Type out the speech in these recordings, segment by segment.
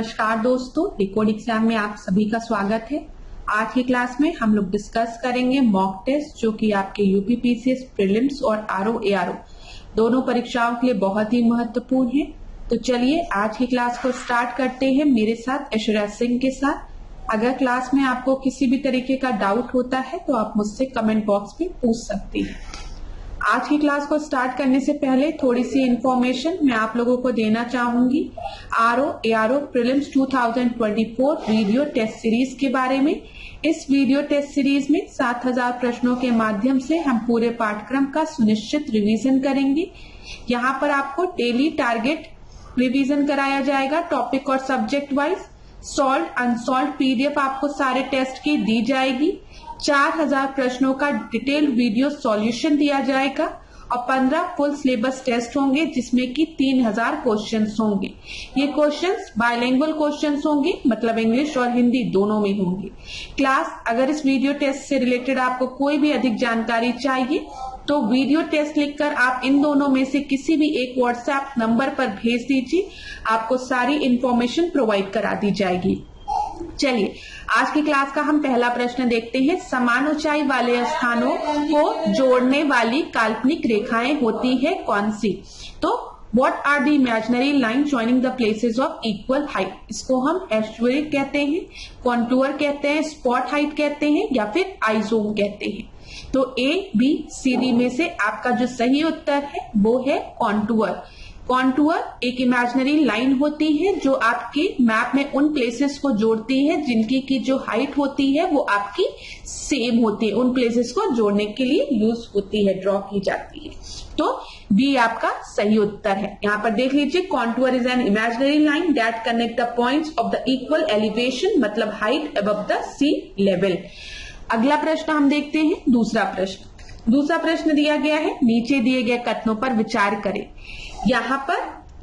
नमस्कार दोस्तों, decode exam में आप सभी का स्वागत है। आज की क्लास में हम लोग डिस्कस करेंगे मॉक टेस्ट जो कि आपके यूपीपीसीएस प्रीलिम्स और आरओ एआरओ दोनों परीक्षाओं के लिए बहुत ही महत्वपूर्ण है। तो चलिए आज की क्लास को स्टार्ट करते हैं मेरे साथ ऐश्वर्या सिंह के साथ। अगर क्लास में आपको किसी भी तरीके का डाउट होता है तो आप मुझसे कमेंट बॉक्स में पूछ सकती हैं। आज की क्लास को स्टार्ट करने से पहले थोड़ी सी इंफॉर्मेशन मैं आप लोगों को देना चाहूंगी RO ARO prelims 2024 video test series के बारे में। इस वीडियो टेस्ट सीरीज में 7000 प्रश्नों के माध्यम से हम पूरे पाठ्यक्रम का सुनिश्चित रिवीजन करेंगे। यहाँ पर आपको डेली टारगेट रिवीजन कराया जाएगा टॉपिक और subject wise. Solve unsolve PDF आपको सारे टेस्ट की दी जाएगी। 4000 प्रश्नों का डिटेल वीडियो सॉल्यूशन दिया जाएगा और 15 फुल सिलेबस टेस्ट होंगे जिसमें कि 3000 क्वेश्चंस होंगे। ये क्वेश्चंस बायलिंगुअल क्वेश्चंस होंगे, मतलब इंग्लिश और हिंदी दोनों में होंगे। क्लास अगर इस वीडियो टेस्ट से रिलेटेड आपको कोई भी अधिक जानकारी चाहिए तो वीडियो टेस्ट लिखकर आप इन दोनों में से किसी भी एक व्हाट्सएप नंबर पर भेज दीजिए, आपको सारी इंफॉर्मेशन प्रोवाइड करा दी जाएगी। चलिए आज की क्लास का हम पहला प्रश्न देखते हैं। समान ऊंचाई वाले स्थानों को जोड़ने वाली काल्पनिक रेखाएं होती है कौन सी? तो what are the imaginary line joining the places of equal height? इसको हम एस्चुएट कहते हैं, कॉन्टूर कहते हैं, स्पॉट हाइट कहते हैं या फिर आइजोम कहते हैं। तो ए बी सी डी में से आपका जो सही उत्तर है वो है कॉन्टूर। कॉन्टूर एक इमेजिनरी लाइन होती है जो आपके मैप में उन प्लेसेस को जोड़ती है जिनकी की जो हाइट होती है वो आपकी सेम होती है, उन प्लेसेस को जोड़ने के लिए यूज होती है, ड्रॉ की जाती है। तो बी आपका सही उत्तर है। यहाँ पर देख लीजिए, contour is an imaginary line that connect the points of the equal elevation, मतलब height above the sea level. अगला प्रश्न हम देखते हैं, दूसरा प्रश्न दिया गया है, नीचे दिए गए कथनों पर विचार करें।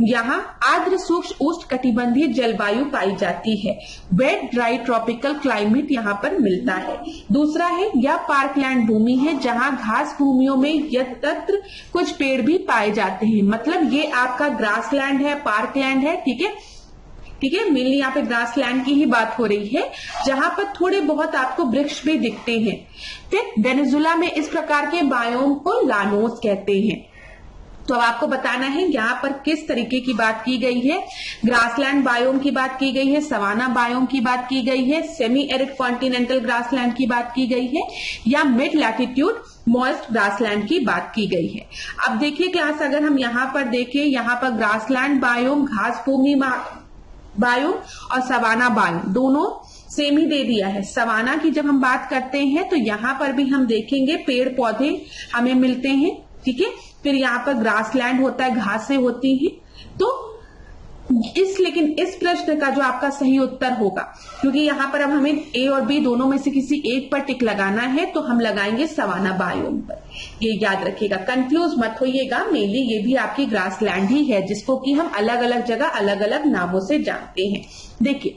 यहाँ आर्द्र शुष्क उष्णकटिबंधीय जलवायु पाई जाती है। वेट ड्राई ट्रॉपिकल क्लाइमेट यहाँ पर मिलता है। दूसरा है, यह पार्कलैंड भूमि है जहाँ घास भूमियों में यत्र कुछ पेड़ भी पाए जाते हैं, मतलब ये आपका ग्रासलैंड है, पार्कलैंड है। ठीक है, मेनली यहाँ पे ग्रासलैंड की ही बात हो रही है जहां पर थोड़े बहुत आपको वृक्ष भी दिखते हैं। फिर वेनेजुला में इस प्रकार के बायोम को लानोस कहते हैं। तो अब आपको बताना है यहाँ पर किस तरीके की बात की गई है। ग्रासलैंड बायोम की बात की गई है, सवाना बायोम की बात की गई है, सेमी एरिड कॉन्टिनेंटल ग्रासलैंड की बात की गई है या मिड लैटिट्यूड मॉइस्ट ग्रासलैंड की बात की गई है। अब देखिए क्लास, अगर हम यहाँ पर देखें, यहाँ पर ग्रासलैंड बायोम, घास भूमि बायोम और सवाना बायोम दोनों सेम ही दे दिया है। सवाना की जब हम बात करते हैं तो यहाँ पर भी हम देखेंगे पेड़ पौधे हमें मिलते हैं। ठीक है, फिर यहाँ पर ग्रासलैंड होता है, घासें होती हैं। तो लेकिन इस प्रश्न का जो आपका सही उत्तर होगा, क्योंकि यहाँ पर अब हमें ए और बी दोनों में से किसी एक पर टिक लगाना है, तो हम लगाएंगे सवाना बायोम पर। ये याद रखिएगा, कंफ्यूज मत होइएगा, मेनली ये भी आपकी ग्रासलैंड ही है जिसको कि हम अलग अलग जगह अलग अलग नामों से जानते हैं। देखिए,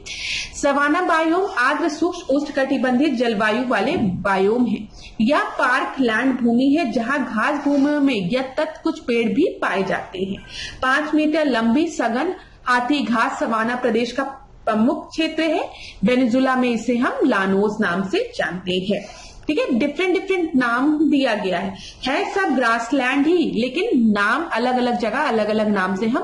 सवाना बायोम आर्द्र शुष्क उष्णकटिबंधीय जलवायु वाले बायोम है। यह पार्क लैंड भूमि है जहां घास भूमियों में यत्र कुछ पेड़ भी पाए जाते हैं। 5 मीटर लंबी सघन हाथी घास सवाना प्रदेश का प्रमुख क्षेत्र है। वेनेजुला में इसे हम लानोस नाम से जानते हैं। ठीक है, डिफरेंट नाम दिया गया है सब ग्रासलैंड ही, लेकिन नाम अलग अलग जगह अलग अलग नाम से हम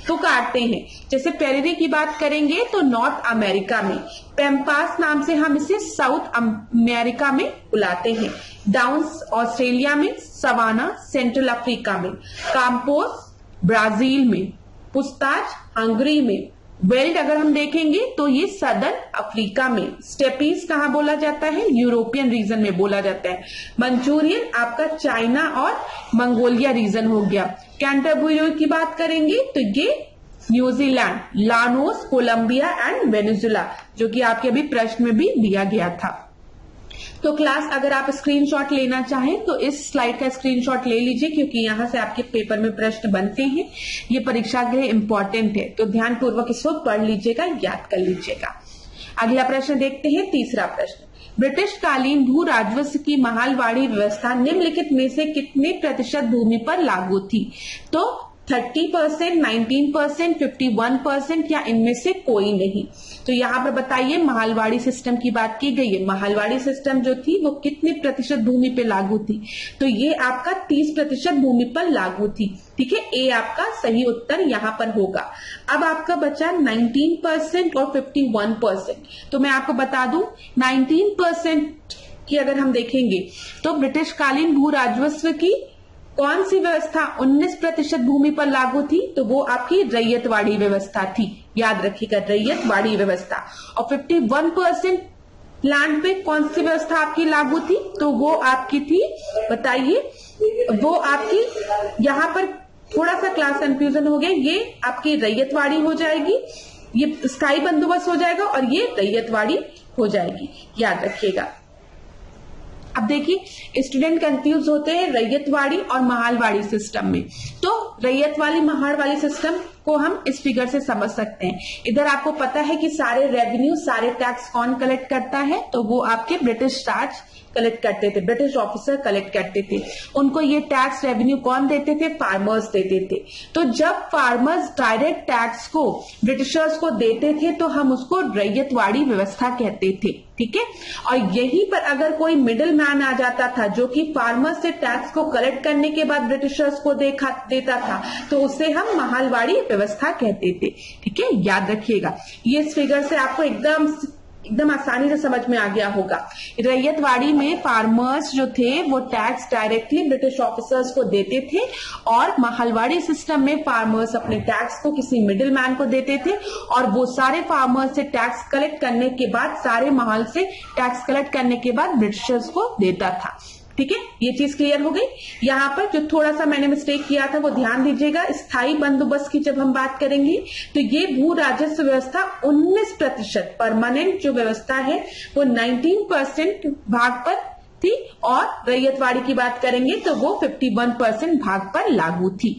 पुकारते हैं। जैसे पेरेरी की बात करेंगे तो नॉर्थ अमेरिका में, पेम्पास नाम से हम इसे साउथ अमेरिका में बुलाते हैं, डाउन्स ऑस्ट्रेलिया में, सवाना सेंट्रल अफ्रीका में, काम्पोस ब्राजील में, पुस्ताच हंगरी में, वेल्ड अगर हम देखेंगे तो ये सदर्न अफ्रीका में, स्टेपीज कहाँ बोला जाता है? यूरोपियन रीजन में बोला जाता है। मंचूरियन आपका चाइना और मंगोलिया रीजन हो गया। कैंटरबरी की बात करेंगे तो ये New Zealand, Llanos, Colombia and Venezuela, जो कि आपके अभी प्रश्न में भी दिया गया था। तो क्लास अगर आप स्क्रीनशॉट लेना चाहें तो इस स्लाइड का स्क्रीनशॉट ले लीजिए, क्योंकि यहां से आपके पेपर में प्रश्न बनते हैं। ये परीक्षा के लिए इंपॉर्टेंट है, तो ध्यानपूर्वक इसको पढ़ लीजिएगा, याद कर लीजिएगा। अगला प्रश्न देखते हैं, तीसरा प्रश्न। ब्रिटिश कालीन भू राजस्व की महालवाड़ी व्यवस्था निम्नलिखित में से कितने प्रतिशत भूमि पर लागू थी? तो 30%, 19%, 51% या इनमें से कोई नहीं। तो यहाँ पर बताइए महालवाड़ी सिस्टम की बात की गई है। महालवाड़ी सिस्टम जो थी वो कितने प्रतिशत भूमि पे लागू थी? तो ये आपका 30% भूमि पर लागू थी। ठीक है, ए आपका सही उत्तर यहाँ पर होगा। अब आपका बचा 19% और 51%। तो मैं आपको बता दूं 19% की अगर हम देखेंगे तो ब्रिटिश कालीन भू राजस्व की कौन सी व्यवस्था 19% भूमि पर लागू थी? तो वो आपकी रैयतवाड़ी व्यवस्था थी। याद रखिएगा, रैयतवाड़ी व्यवस्था। और 51% लैंड पे कौन सी व्यवस्था आपकी लागू थी? तो वो आपकी थी, बताइए, वो आपकी, यहाँ पर थोड़ा सा क्लास कंफ्यूजन हो गया, ये आपकी रैयतवाड़ी हो जाएगी, ये स्थायी बंदोबस्त हो जाएगा और ये रैयतवाड़ी हो जाएगी। याद रखिएगा। अब देखिए स्टूडेंट कंफ्यूज होते हैं रैयतवाड़ी और महालवाड़ी सिस्टम में। तो रैयतवाड़ी महालवाड़ी सिस्टम को हम इस फिगर से समझ सकते हैं। इधर आपको पता है कि सारे रेवेन्यू, सारे टैक्स कौन कलेक्ट करता है? तो वो आपके ब्रिटिश राज कलेक्ट करते थे, ब्रिटिश ऑफिसर कलेक्ट करते थे। उनको ये टैक्स रेवेन्यू कौन देते थे? फार्मर्स देते थे। तो जब फार्मर्स डायरेक्ट टैक्स को ब्रिटिशर्स को देते थे तो हम उसको रैयतवाड़ी व्यवस्था कहते थे। ठीक है, और यहीं पर अगर कोई मिडिल मैन आ जाता था जो कि फार्मर्स से टैक्स को कलेक्ट करने के बाद ब्रिटिशर्स को देता था, तो उसे हम महालवाड़ी व्यवस्था कहते थे। ठीक है, याद रखिएगा। ये इस फिगर से आपको एकदम आसानी से समझ में आ गया होगा। रैयतवाड़ी में फार्मर्स जो थे वो टैक्स डायरेक्टली ब्रिटिश ऑफिसर्स को देते थे और महालवाड़ी सिस्टम में फार्मर्स अपने टैक्स को किसी मिडिल मैन को देते थे और वो सारे फार्मर्स से टैक्स कलेक्ट करने के बाद, सारे महल से टैक्स कलेक्ट करने के बाद ब्रिटिशर्स को देता था। ठीक है, ये चीज क्लियर हो गई। यहाँ पर जो थोड़ा सा मैंने मिस्टेक किया था वो ध्यान दीजिएगा। स्थायी बंदोबस्त की जब हम बात करेंगे तो ये भू राजस्व व्यवस्था 19%, परमानेंट जो व्यवस्था है वो 19% भाग पर थी और रैयतवाड़ी की बात करेंगे तो वो 51% भाग पर लागू थी।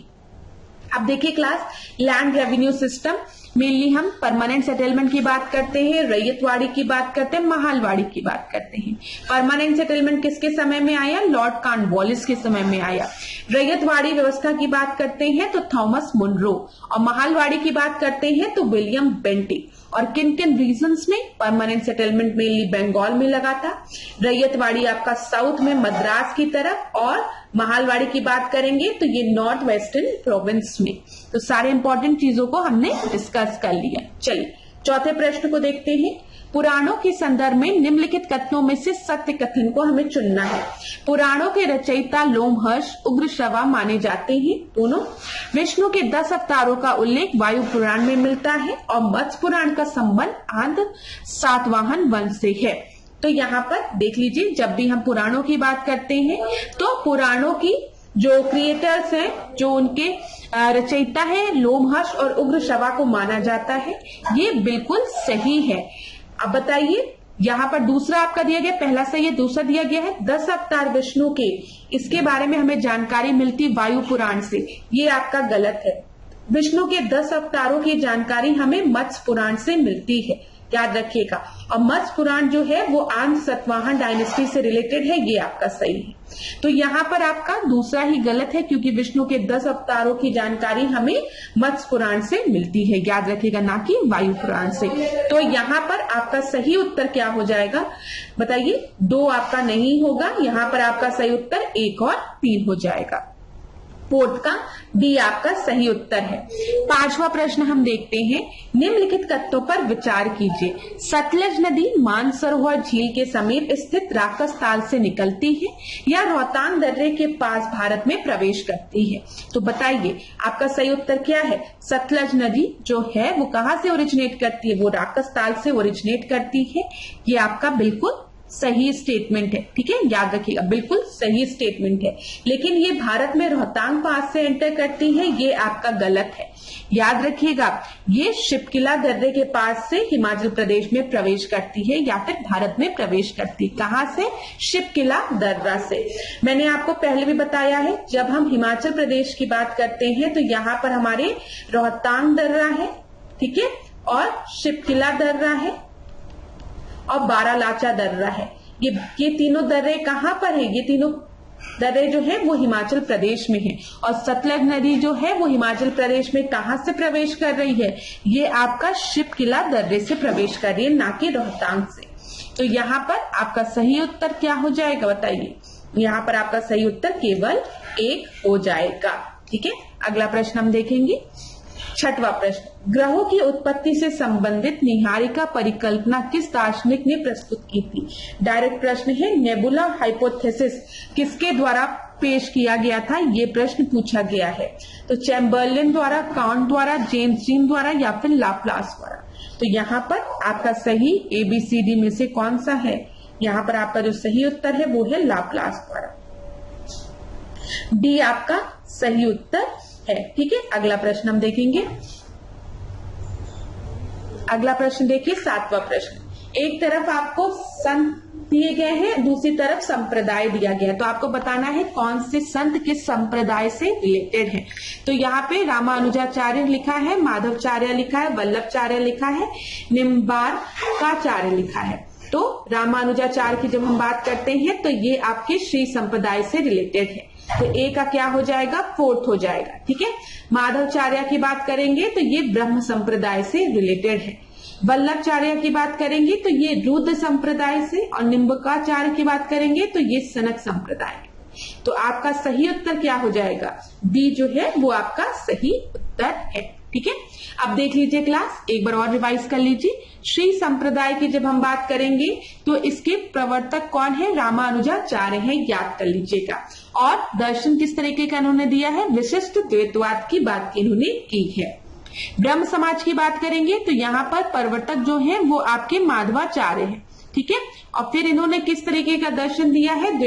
अब देखिए class, land revenue system mainly हम परमानेंट सेटलमेंट की बात करते हैं, रैयतवाड़ी की बात करते हैं, महालवाड़ी की बात करते हैं। परमानेंट सेटलमेंट किसके समय में आया? लॉर्ड कॉर्नवालिस के समय में आया। रैयतवाड़ी व्यवस्था की बात करते हैं तो थॉमस मुनरो, और महालवाड़ी की बात करते हैं तो विलियम बेंटिक। और किन किन रीजन्स में? परमानेंट सेटलमेंट मेनली बंगाल में लगा था, रैयतवाड़ी आपका साउथ में मद्रास की तरफ, और महालवाड़ी की बात करेंगे तो ये नॉर्थ वेस्टर्न प्रोविंस में। तो सारे इंपॉर्टेंट चीजों को हमने डिस्कस कर लिया। चलिए चौथे प्रश्न को देखते हैं। पुराणों के संदर्भ में निम्नलिखित कथनों में से सत्य कथन को हमें चुनना है। पुराणों के रचयिता लोमहर्ष, उग्रश्रवा माने जाते हैं दोनों। विष्णु के 10 अवतारों का उल्लेख वायु पुराण में मिलता है और मत्स्य पुराण का संबंध आंध्र सातवाहन वंश से है। तो यहाँ पर देख लीजिए, जब भी हम पुराणों की बात करते हैं तो पुराणों की जो क्रिएटर्स हैं, जो उनके रचयिता है, लोमहर्ष और उग्रश्रवा को माना जाता है। ये बिल्कुल सही है। अब बताइए, यहाँ पर दूसरा आपका दिया गया, पहला सही है, दूसरा दिया गया है 10 अवतार विष्णु के, इसके बारे में हमें जानकारी मिलती वायु पुराण से। ये आपका गलत है। विष्णु के 10 अवतारों की जानकारी हमें मत्स्य पुराण से मिलती है, याद रखिएगा। और मत्स्य पुराण जो है वो आंध्र सातवाहन डायनेस्टी से रिलेटेड है, ये आपका सही है। तो यहाँ पर आपका दूसरा ही गलत है, क्योंकि विष्णु के 10 अवतारों की जानकारी हमें मत्स्य पुराण से मिलती है, याद रखिएगा, ना कि वायु पुराण से। तो यहाँ पर आपका सही उत्तर क्या हो जाएगा? बताइए, 2 आपका नहीं होगा, यहाँ पर आपका सही उत्तर 1 और 3 हो जाएगा। फोर्थ का डी आपका सही उत्तर है। 5वां प्रश्न हम देखते हैं। निम्नलिखित कथनों पर विचार कीजिए। सतलज नदी मानसरोवर झील के समीप स्थित राकस ताल से निकलती है या रोहतांग दर्रे के पास भारत में प्रवेश करती है? तो बताइए आपका सही उत्तर क्या है? सतलज नदी जो है वो कहाँ से ओरिजिनेट करती है? वो राकस ताल से ओरिजिनेट करती है। ये आपका बिल्कुल सही स्टेटमेंट है। ठीक है, याद रखिएगा, बिल्कुल सही स्टेटमेंट है। लेकिन ये भारत में रोहतांग पास से एंटर करती है, ये आपका गलत है। याद रखिएगा, ये शिपकिला दर्रे के पास से हिमाचल प्रदेश में प्रवेश करती है या फिर भारत में प्रवेश करती है। कहां से? शिपकिला दर्रा से। मैंने आपको पहले भी बताया है, जब हम हिमाचल प्रदेश की बात करते हैं तो यहाँ पर हमारे रोहतांग दर्रा है, ठीक है, और शिपकिला दर्रा है और बारालाचा दर्रा है। ये तीनों दर्रे कहां पर है? ये तीनों दर्रे जो है वो हिमाचल प्रदेश में है, और सतलज नदी जो है वो हिमाचल प्रदेश में कहां से प्रवेश कर रही है, ये आपका शिपकिला दर्रे से प्रवेश कर रही है, ना कि रोहतांग से। तो यहाँ पर आपका सही उत्तर क्या हो जाएगा बताइए। यहाँ पर आपका सही उत्तर केवल 1 हो जाएगा। ठीक है, अगला प्रश्न हम देखेंगे। छठवां प्रश्न, ग्रहों की उत्पत्ति से संबंधित निहारिका परिकल्पना किस दार्शनिक ने प्रस्तुत की थी। डायरेक्ट प्रश्न है। नेबुला हाइपोथेसिस किसके द्वारा पेश किया गया था, ये प्रश्न पूछा गया है। तो चैम्बरलिन द्वारा, काउंट द्वारा, जेम्स जीन द्वारा या फिर लाप्लास द्वारा। तो यहाँ पर आपका सही ABCD में से कौन सा है। यहाँ पर आपका जो सही उत्तर है वो है लाप्लास द्वारा। डी आपका सही उत्तर है। ठीक है, अगला प्रश्न हम देखेंगे। अगला प्रश्न देखिए, 7वां प्रश्न। एक तरफ आपको संत दिए गए हैं, दूसरी तरफ संप्रदाय दिया गया है, तो आपको बताना है कौन से संत किस संप्रदाय से रिलेटेड है। तो यहाँ पे रामानुजाचार्य लिखा है, माधवाचार्य लिखा है, वल्लभाचार्य लिखा है, निम्बार्काचार्य लिखा है। तो रामानुजाचार्य की जब हम बात करते हैं तो ये आपके श्री संप्रदाय से रिलेटेड है, तो ए का क्या हो जाएगा, 4th हो जाएगा। ठीक है, माधवाचार्य की बात करेंगे तो ये ब्रह्म संप्रदाय से रिलेटेड है। वल्लभाचार्य की बात करेंगे तो ये रुद्र संप्रदाय से, और निम्बार्काचार्य की बात करेंगे तो ये सनक संप्रदाय। तो आपका सही उत्तर क्या हो जाएगा, बी जो है वो आपका सही उत्तर है। ठीक है, अब देख लीजिए क्लास, एक बार और रिवाइज कर लीजिए। श्री संप्रदाय की जब हम बात करेंगे तो इसके प्रवर्तक कौन है, रामानुजाचार्य है, याद कर लीजिएगा। और दर्शन किस तरीके का इन्होंने दिया है, विशिष्ट द्वैतवाद की बात इन्होंने की है। ब्रह्म समाज की बात करेंगे तो यहाँ पर प्रवर्तक जो है वो आपके माधवाचार्य है। ठीक है, और फिर इन्होंने किस तरीके का दर्शन दिया है,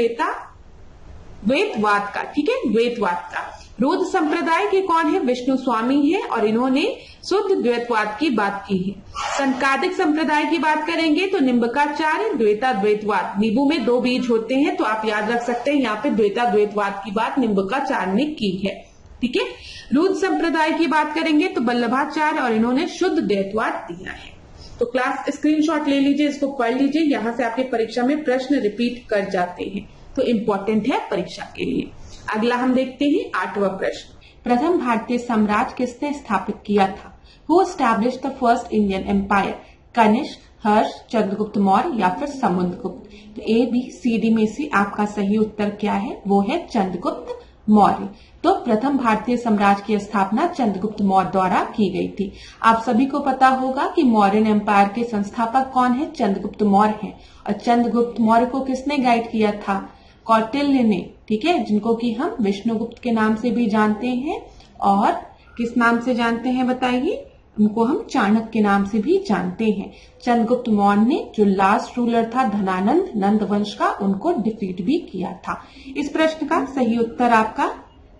द्वैतवाद का। ठीक है, द्वैतवाद का। रुद्र संप्रदाय के कौन है, विष्णु स्वामी है, और इन्होंने शुद्ध द्वैतवाद की बात की है। संकादिक संप्रदाय की बात करेंगे तो निम्बार्काचार्य, द्वैतवाद। नींबू में 2 बीज होते हैं, तो आप याद रख सकते हैं यहाँ पे द्वैतवाद की बात निम्बार्काचार्य ने की है। ठीक है, रुद्र संप्रदाय की बात करेंगे तो वल्लभाचार्य, और इन्होंने शुद्ध द्वैतवाद दिया है। तो क्लास स्क्रीनशॉट ले लीजिए, इसको पढ़ लीजिए, यहाँ से आपके परीक्षा में प्रश्न रिपीट कर जाते हैं, तो इम्पोर्टेंट है परीक्षा के लिए। अगला हम देखते हैं 8वां प्रश्न। प्रथम भारतीय साम्राज्य किसने स्थापित किया था। Who established the first Indian empire, Kanishka, Harsha, Chandragupta Maurya या फिर समुद्रगुप्त। तो ABCD में से आपका सही उत्तर क्या है, वो है चंद्रगुप्त मौर्य। तो प्रथम भारतीय साम्राज्य की स्थापना चंद्रगुप्त मौर्य द्वारा की गई थी। आप सभी को पता होगा कि मौर्यन एम्पायर के संस्थापक कौन है, चंद्रगुप्त मौर्य हैं। और चंद्रगुप्त मौर्य को किसने गाइड किया था, कौटिल्य ने। ठीक है, जिनको कि हम विष्णुगुप्त के नाम से भी जानते हैं, और किस नाम से जानते हैं बताइए, उनको हम चाणक्य के नाम से भी जानते हैं। चंद्रगुप्त मौर्य ने जो लास्ट रूलर था धनानंद नंद वंश का, उनको डिफीट भी किया था। इस प्रश्न का सही उत्तर आपका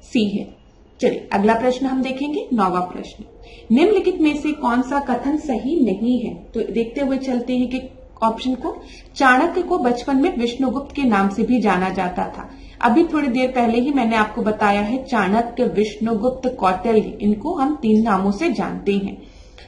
सी है। चलिए अगला प्रश्न हम देखेंगे, 9वां प्रश्न। निम्नलिखित में से कौन सा कथन सही नहीं है। तो देखते हुए चलते हैं कि ऑप्शन को, चाणक्य को बचपन में विष्णुगुप्त के नाम से भी जाना जाता था। अभी थोड़ी देर पहले ही मैंने आपको बताया है, चाणक्य, विष्णुगुप्त, कौटिल्य, इनको हम 3 नामों से जानते हैं।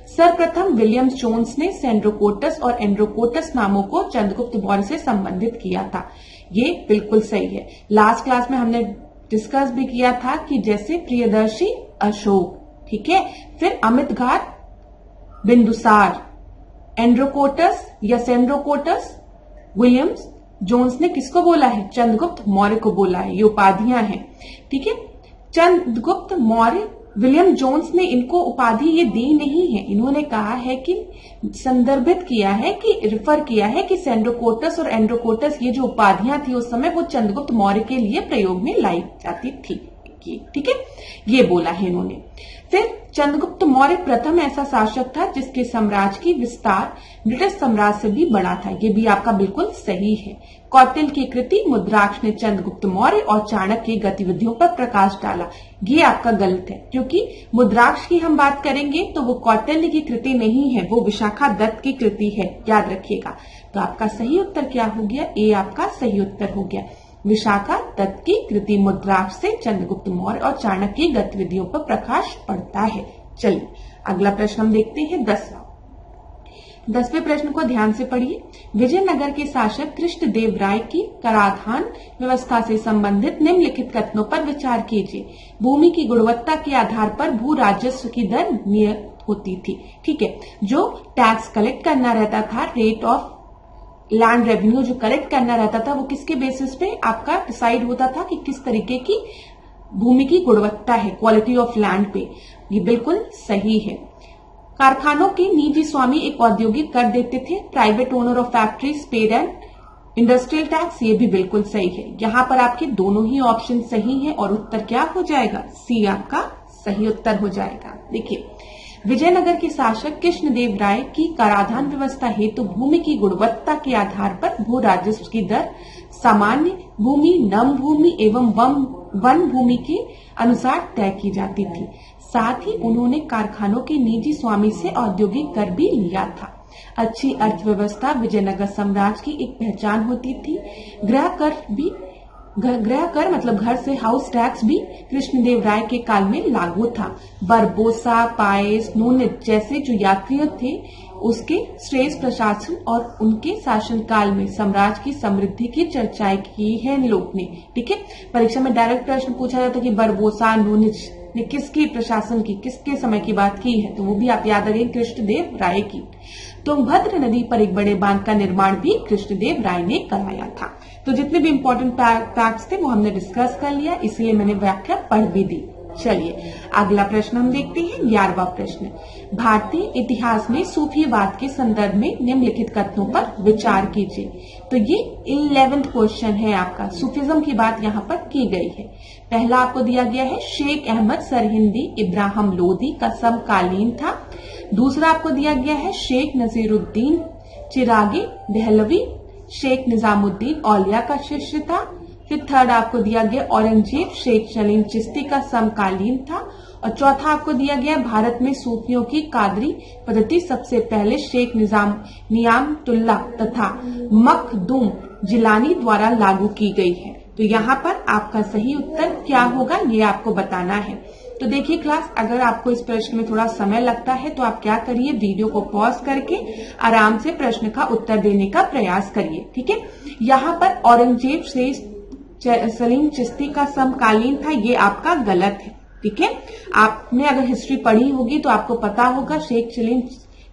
सर्वप्रथम विलियम जोन्स ने सेंड्रोकोटस और एंड्रोकोटस नामों को चंद्रगुप्त मौर्य से संबंधित किया था। ये बिल्कुल सही है। लास्ट क्लास में हमने डिस्कस भी किया था कि जैसे प्रियदर्शी अशोक, ठीक है, फिर अमितघात बिंदुसार, एंड्रोकोटस या सेंड्रोकोटस विलियम्स जोन्स ने किसको बोला है, चंद्रगुप्त मौर्य को बोला है। ये उपाधियां हैं। ठीक है, चंद्रगुप्त मौर्य, विलियम जोन्स ने इनको उपाधि ये दी नहीं है। इन्होंने कहा है कि संदर्भित किया है, कि रिफर किया है कि सेंड्रोकोटस और एंड्रोकोटस ये जो उपाधियां थी उस समय वो चंद्रगुप्त मौर्य के लिए प्रयोग में लाई जाती थी। ठीक है, ये बोला है इन्होंने। फिर चंद्रगुप्त मौर्य प्रथम ऐसा शासक था जिसके साम्राज्य की विस्तार ब्रिटिश साम्राज्य से भी बड़ा था। ये भी आपका बिल्कुल सही है। कौटिल्य की कृति मुद्राक्ष ने चंद्रगुप्त मौर्य और चाणक्य की गतिविधियों पर प्रकाश डाला। ये आपका गलत है, क्योंकि मुद्राक्ष की हम बात करेंगे तो वो कौटिल्य की कृति नहीं है, वो विशाखा दत्त की कृति है, याद रखिएगा। तो आपका सही उत्तर क्या हो गया, ए आपका सही उत्तर हो गया। विशाखा दत्त की कृति मुद्राक्ष से चंद्रगुप्त मौर्य और चाणक्य की गतिविधियों पर प्रकाश पड़ता है। चलिए अगला प्रश्न हम देखते हैं, 10वां। 10वें प्रश्न को ध्यान से पढ़िए। विजयनगर के शासक कृष्णदेव राय की कराधान व्यवस्था से संबंधित निम्नलिखित कथनों पर विचार कीजिए। भूमि की गुणवत्ता के आधार पर भू राजस्व की दर नियत होती थी। ठीक है, जो टैक्स कलेक्ट करना रहता था, रेट ऑफ लैंड रेवेन्यू जो कलेक्ट करना रहता था, वो किसके बेसिस पे आपका डिसाइड होता था कि किस तरीके की भूमि की गुणवत्ता है, क्वालिटी ऑफ लैंड पे। ये बिल्कुल सही है। कारखानों के निजी स्वामी एक औद्योगिक कर देते थे। Private owner of factories paid and industrial tax, ये भी बिल्कुल सही है। यहाँ पर आपके दोनों ही ऑप्शन सही है और उत्तर क्या हो जाएगा? सी आपका सही उत्तर हो जाएगा। देखिए, विजयनगर के शासक कृष्णदेव राय की कराधान व्यवस्था हेतु भूमि की गुणवत्ता के आधार पर भू राजस्व की दर सामान्य भूमि, नम भूमि एवं वन भूमि के अनुसार तय की जाती थी। साथ ही उन्होंने कारखानों के निजी स्वामी से औद्योगिक कर भी लिया था। अच्छी अर्थव्यवस्था विजयनगर साम्राज्य की एक पहचान होती थी। गृह कर मतलब घर से हाउस टैक्स भी कृष्णदेव राय के काल में लागू था। बरबोसा, पायस, नून जैसे जो यात्री थे, उसके श्रेष्ठ प्रशासन और उनके शासन काल में साम्राज्य की समृद्धि की चर्चाएं की है इन लोग ने। ठीक है, परीक्षा में डायरेक्ट प्रश्न पूछा जाता है कि बरबोसा, नूनिज ने किसकी प्रशासन की, किसके समय की बात की है, तो वो भी आप याद रखें, कृष्णदेव राय की। तुंगभद्र नदी पर एक बड़े बांध का निर्माण भी कृष्णदेव राय ने कराया था। तो जितने भी इंपॉर्टेंट फैक्ट्स थे वो हमने डिस्कस कर लिया, इसलिए मैंने व्याख्या पढ़ भी दी। चलिए अगला प्रश्न हम देखते हैं। 11वां प्रश्न, भारतीय इतिहास में सूफीवाद के संदर्भ में निम्नलिखित कथनों पर विचार कीजिए। तो ये 11वां क्वेश्चन है आपका, सूफिज्म की बात यहाँ पर की गई है। पहला आपको दिया गया है शेख अहमद सरहिंदी इब्राहिम लोदी का समकालीन था। दूसरा आपको दिया गया है शेख नजीरुद्दीन चिरागे दहलवी शेख निजामुद्दीन औलिया का शिष्य था। फिर थर्ड आपको दिया गया औरंगजेब शेख सलीम चिश्ती का समकालीन था। और चौथा आपको दिया गया भारत में सूफियों की कादरी पद्धति सबसे पहले शेख नियामतुल्लाह तथा मखदूम जिलानी द्वारा लागू की गई है। तो यहाँ पर आपका सही उत्तर क्या होगा ये आपको बताना है। तो देखिए क्लास, अगर आपको इस प्रश्न में थोड़ा समय लगता है तो आप क्या करिए, वीडियो को पॉज करके आराम से प्रश्न का उत्तर देने का प्रयास करिए। ठीक है, यहाँ पर औरंगजेब शेख सलीम चिश्ती का समकालीन था, ये आपका गलत है। ठीक है, आपने अगर हिस्ट्री पढ़ी होगी तो आपको पता होगा शेख सलीम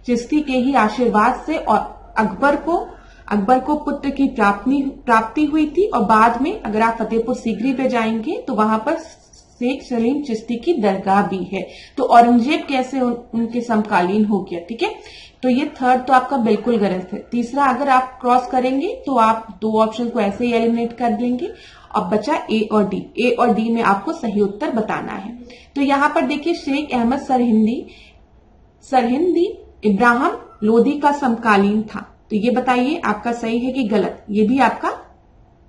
चिश्ती के ही आशीर्वाद से और अकबर को पुत्र की प्राप्ति हुई थी। और बाद में अगर आप फतेहपुर सीकरी पे जाएंगे तो वहां पर शेख सलीम चिश्ती की दरगाह भी है। तो औरंगजेब कैसे उनके समकालीन हो गया? ठीक है, तो ये थर्ड तो आपका बिल्कुल गलत है। तीसरा अगर आप क्रॉस करेंगे तो आप दो ऑप्शन को ऐसे ही एलिमिनेट कर देंगे। अब बचा ए और डी। ए और डी में आपको सही उत्तर बताना है। तो यहाँ पर देखिए शेख अहमद सरहिंदी इब्राहिम लोदी का समकालीन था। तो ये बताइए आपका सही है कि गलत? ये भी आपका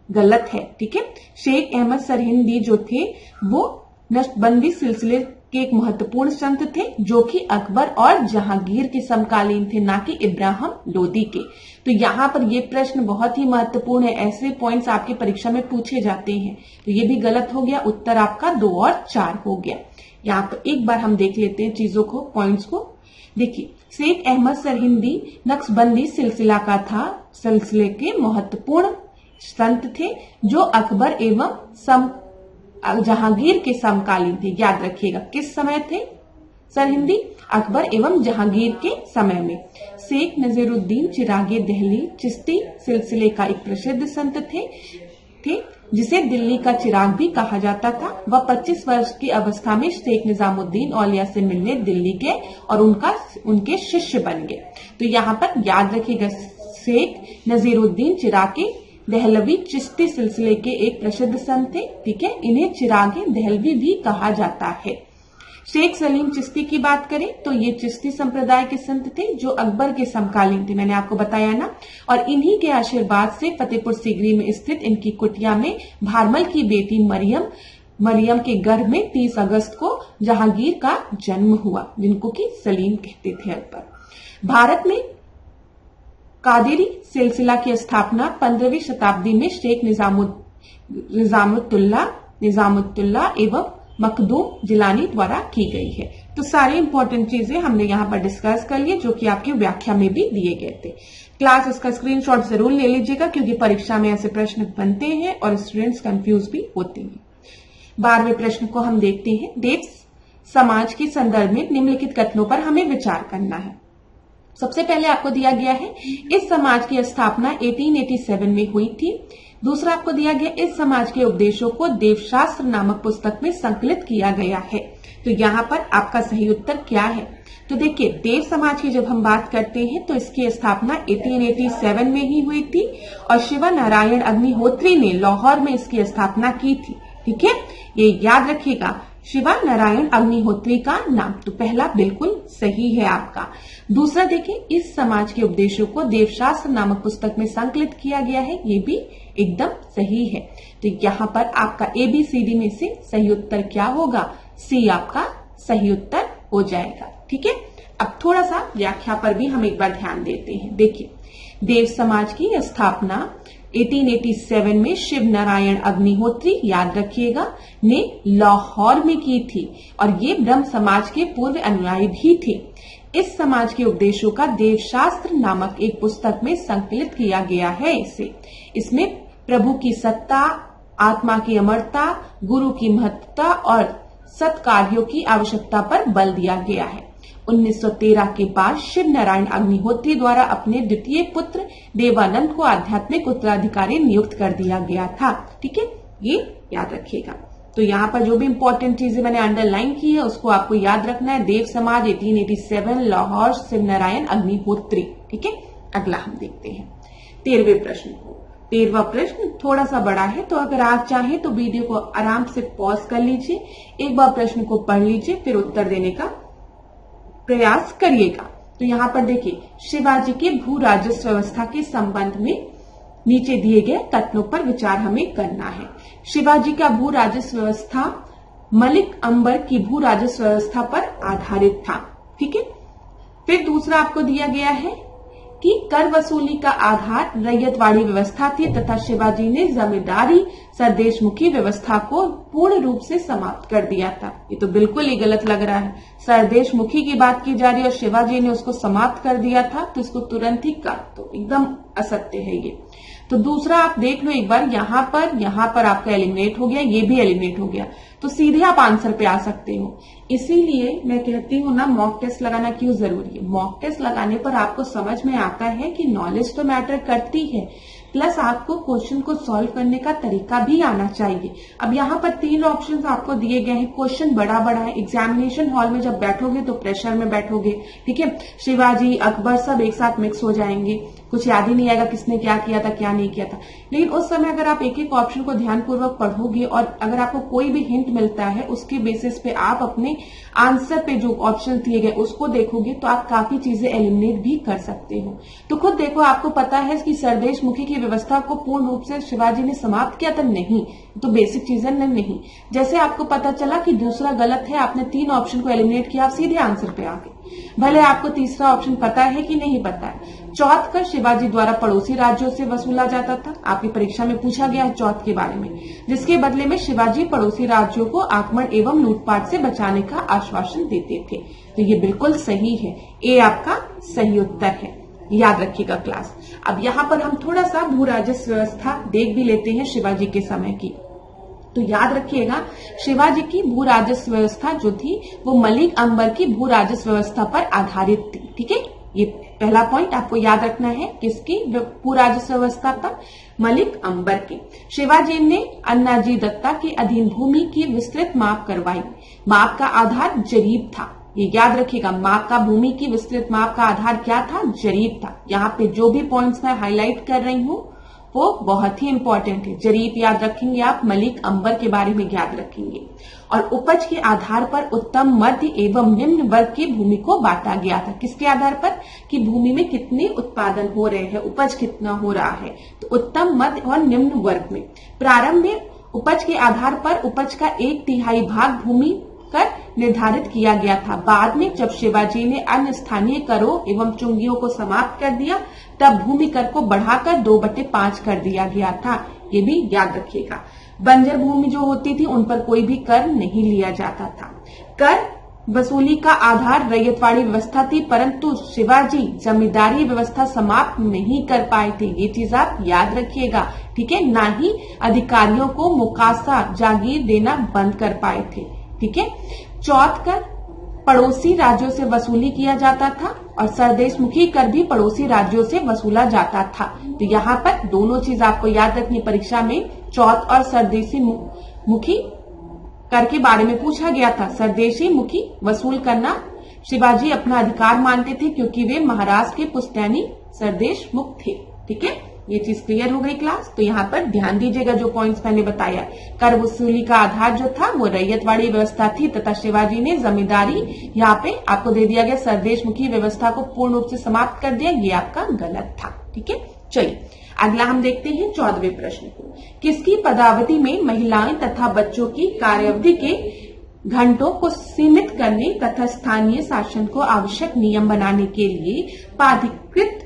गलत है। ठीक है, शेख अहमद सरहिंदी जो थे वो नक्शबंदी सिलसिले के एक महत्वपूर्ण संत थे जो कि अकबर और जहांगीर के समकालीन थे, ना कि इब्राहिम लोदी के। तो यहाँ पर ये प्रश्न बहुत ही महत्वपूर्ण है, ऐसे पॉइंट्स आपकी परीक्षा में पूछे जाते हैं। तो ये भी गलत हो गया, उत्तर आपका 2 और 4 हो गया। यहाँ पर एक बार हम देख लेते हैं चीजों को, पॉइंट्स को। देखिए, शेख अहमद सरहिंदी नक्शबंदी सिलसिले के महत्वपूर्ण संत थे जो अकबर एवं जहांगीर के समकालीन थे। याद रखिएगा किस समय थे सरहिंदी? अकबर एवं जहांगीर के समय में। शेख नजीरुद्दीन चिरागे दहली चिश्ती सिलसिले का एक प्रसिद्ध संत थे जिसे दिल्ली का चिराग भी कहा जाता था। वह 25 वर्ष की अवस्था में शेख निजामुद्दीन औलिया से मिलने दिल्ली गए और उनके शिष्य बन गए। तो यहाँ पर याद रखिएगा शेख नजीरुद्दीन चिरागे दहलवी चिश्ती सिलसिले के एक प्रसिद्ध संत थे। ठीक है, इन्हें चिरागे दहलवी भी कहा जाता है। शेख सलीम चिश्ती की बात करें तो ये चिश्ती संप्रदाय के संत थे जो अकबर के समकालीन थे, मैंने आपको बताया ना। और इन्हीं के आशीर्वाद से फतेहपुर सीकरी में स्थित इनकी कुटिया में भारमल की बेटी मरियम के गर्भ में 30 अगस्त को जहांगीर का जन्म हुआ, जिनको कि सलीम कहते थे अकबर। भारत में कादेरी सिलसिला की स्थापना 15वीं शताब्दी में शेख निजामुद्दौला एवं मखदूम जिलानी द्वारा की गई है। तो सारी इंपॉर्टेंट चीजें हमने यहाँ पर डिस्कस कर लिए, जो कि आपकी व्याख्या में भी दिए गए थे। क्लास इसका स्क्रीनशॉट जरूर ले लीजिएगा, क्योंकि परीक्षा में ऐसे प्रश्न बनते हैं और स्टूडेंट्स कंफ्यूज भी होते हैं। 12वें प्रश्न को हम देखते हैं। देव समाज के संदर्भ में निम्नलिखित कथनों पर हमें विचार करना है। सबसे पहले आपको दिया गया है इस समाज की स्थापना 1887 में हुई थी। दूसरा आपको दिया गया इस समाज के उपदेशों को देवशास्त्र नामक पुस्तक में संकलित किया गया है। तो यहाँ पर आपका सही उत्तर क्या है? तो देखिए, देव समाज की जब हम बात करते हैं तो इसकी स्थापना 1887 में ही हुई थी और शिवा नारायण अग्निहोत्री ने लाहौर में इसकी स्थापना की थी। ठीक है, ये याद रखिएगा, शिवा नारायण अग्निहोत्री का नाम। तो पहला बिल्कुल सही है आपका। दूसरा देखिए, इस समाज के उपदेशों को देवशास्त्र नामक पुस्तक में संकलित किया गया है, ये भी एकदम सही है। तो यहाँ पर आपका ABCD में से सही उत्तर क्या होगा? C आपका सही उत्तर हो जाएगा। ठीक है, अब थोड़ा सा व्याख्या पर भी हम एक बार ध्यान देते हैं। देखिए, देव समाज की स्थापना 1887 में शिव नारायण अग्निहोत्री, याद रखिएगा, ने लाहौर में की थी और ये ब्रह्म समाज के पूर्व अनुयायी भी थे। इस समाज के उपदेशों का देवशास्त्र नामक एक पुस्तक में संकलित किया गया है। इसमें प्रभु की सत्ता, आत्मा की अमरता, गुरु की महत्ता और सत्कार्यों की आवश्यकता पर बल दिया गया है। 1913 के बाद शिव नारायण अग्निहोत्री द्वारा अपने द्वितीय पुत्र देवानंद को आध्यात्मिक उत्तराधिकारी नियुक्त कर दिया गया था। ठीक है, ये याद रखिएगा। तो यहाँ पर जो भी इंपॉर्टेंट चीजें मैंने अंडरलाइन की है उसको आपको याद रखना है। देव समाज 1887, लाहौर, शिव नारायण अग्निहोत्री। ठीक है, अगला हम देखते हैं 13वें प्रश्न को। 13वां प्रश्न थोड़ा सा बड़ा है, तो अगर आप चाहें तो वीडियो को आराम से पॉज कर लीजिए, एक बार प्रश्न को पढ़ लीजिए, फिर उत्तर देने का प्रयास करिएगा। तो यहाँ पर देखिए, शिवाजी के भू राजस्व व्यवस्था के संबंध में नीचे दिए गए कथनों पर विचार हमें करना है। शिवाजी का भू राजस्व व्यवस्था मलिक अंबर की भू राजस्व व्यवस्था पर आधारित था। ठीक है, फिर दूसरा आपको दिया गया है कि कर वसूली का आधार रैयतवाड़ी व्यवस्था थी तथा शिवाजी ने जमींदारी सरदेशमुखी व्यवस्था को पूर्ण रूप से समाप्त कर दिया था। ये तो बिल्कुल ही गलत लग रहा है। सरदेशमुखी की बात की जा रही है और शिवाजी ने उसको समाप्त कर दिया था, तो इसको तुरंत ही काट दो, एकदम असत्य है ये। तो दूसरा आप देख लो एक बार, यहाँ पर आपका एलिमिनेट हो गया, ये भी एलिमिनेट हो गया, तो सीधे आप आंसर पे आ सकते हो। इसीलिए मैं कहती हूँ ना, मॉक टेस्ट लगाना क्यों जरूरी है। मॉक टेस्ट लगाने पर आपको समझ में आता है कि नॉलेज तो मैटर करती है, प्लस आपको क्वेश्चन को सॉल्व करने का तरीका भी आना चाहिए। अब यहाँ पर 3 ऑप्शंस आपको दिए गए हैं। क्वेश्चन बड़ा है, एग्जामिनेशन हॉल में जब बैठोगे तो प्रेशर में बैठोगे। ठीक है, शिवाजी, अकबर सब एक साथ मिक्स हो जाएंगे, कुछ याद ही नहीं आएगा किसने क्या किया था क्या नहीं किया था। लेकिन उस समय अगर आप एक एक ऑप्शन को ध्यानपूर्वक पढ़ोगे और अगर आपको कोई भी हिंट मिलता है, उसके बेसिस पे आप अपने आंसर पे जो ऑप्शन दिए गए उसको देखोगे, तो आप काफी चीजें एलिमिनेट भी कर सकते हो। तो खुद देखो, आपको पता है कि सरदेशमुखी की व्यवस्था को पूर्ण रूप से शिवाजी ने समाप्त किया था, नहीं, तो बेसिक चीजें नहीं। जैसे आपको पता चला कि दूसरा गलत है, आपने 3 ऑप्शन को एलिमिनेट किया, आप सीधे आंसर पे आ गए। भले आपको तीसरा ऑप्शन पता है कि नहीं पता है। चौथ कर शिवाजी द्वारा पड़ोसी राज्यों से वसूला जाता था, आपकी परीक्षा में पूछा गया है चौथ के बारे में, जिसके बदले में शिवाजी पड़ोसी राज्यों को आक्रमण एवं लूटपाट से बचाने का आश्वासन देते थे। तो ये बिल्कुल सही है, ए आपका सही उत्तर है, याद रखिएगा क्लास। अब यहाँ पर हम थोड़ा सा भू राजस्व व्यवस्था देख भी लेते हैं शिवाजी के समय की। तो याद रखिएगा, शिवाजी की भू राजस्व व्यवस्था जो थी वो मलिक अंबर की भू राजस्व व्यवस्था पर आधारित थी। ठीक है, ये पहला पॉइंट आपको याद रखना है, किसकी भू राजस्व व्यवस्था पर? मलिक अंबर की। शिवाजी ने अन्नाजी दत्ता के अधीन भूमि की विस्तृत माप करवाई। माप का आधार जरीब था, ये याद रखिएगा। माप का, भूमि की विस्तृत माप का आधार क्या था? जरीब था। यहाँ पे जो भी पॉइंट्स मैं हाईलाइट कर रही हूँ वो बहुत ही इंपॉर्टेंट है। जरीब याद रखेंगे आप, मलिक अंबर के बारे में याद रखेंगे। और उपज के आधार पर उत्तम, मध्य एवं निम्न वर्ग की भूमि को बांटा गया था। किसके आधार पर? कि भूमि में कितने उत्पादन हो रहे हैं, उपज कितना हो रहा है, तो उत्तम, मध्य और निम्न वर्ग में। प्रारंभ में उपज के आधार पर उपज का 1/3 भाग भूमि कर निर्धारित किया गया था। बाद में जब शिवाजी ने अन्य स्थानीय करों एवं चुंगियों को समाप्त कर दिया, तब भूमि कर को बढ़ाकर 2/5 कर दिया गया था। ये भी याद रखिएगा। बंजर भूमि जो होती थी उन पर कोई भी कर नहीं लिया जाता था। कर वसूली का आधार रैयतवाड़ी व्यवस्था थी, परंतु शिवाजी जमींदारी व्यवस्था समाप्त नहीं कर पाए थे। ये चीज आप याद रखिएगा, ठीक है। ना ही अधिकारियों को मुकासा जागीर देना बंद कर पाए थे, ठीक है। चौथ कर पड़ोसी राज्यों से वसूली किया जाता था और सरदेशमुखी कर भी पड़ोसी राज्यों से वसूला जाता था। तो यहाँ पर दोनों चीज आपको याद रखनी, परीक्षा में चौथ और सरदेशी मुखी कर के बारे में पूछा गया था। सरदेशी मुखी वसूल करना शिवाजी अपना अधिकार मानते थे क्योंकि वे महाराज के पुश्तैनी सरदेश मुख थे, ठीक है। ये चीज क्लियर हो गई क्लास। तो यहाँ पर ध्यान दीजिएगा जो पॉइंट्स मैंने बताया। कर वसूली का आधार जो था वो रैयतवाड़ी व्यवस्था थी तथा शिवाजी ने जमींदारी, यहाँ पे आपको दे दिया गया सरदेशमुखी व्यवस्था को पूर्ण रूप से समाप्त कर दिया। ये आपका गलत था, ठीक है। चलिए अगला हम देखते हैं 14वें प्रश्न को। किसकी पदावधि में महिलाएं तथा बच्चों की कार्यावधि के घंटों को सीमित करने तथा स्थानीय शासन को आवश्यक नियम बनाने के लिए प्राधिकृत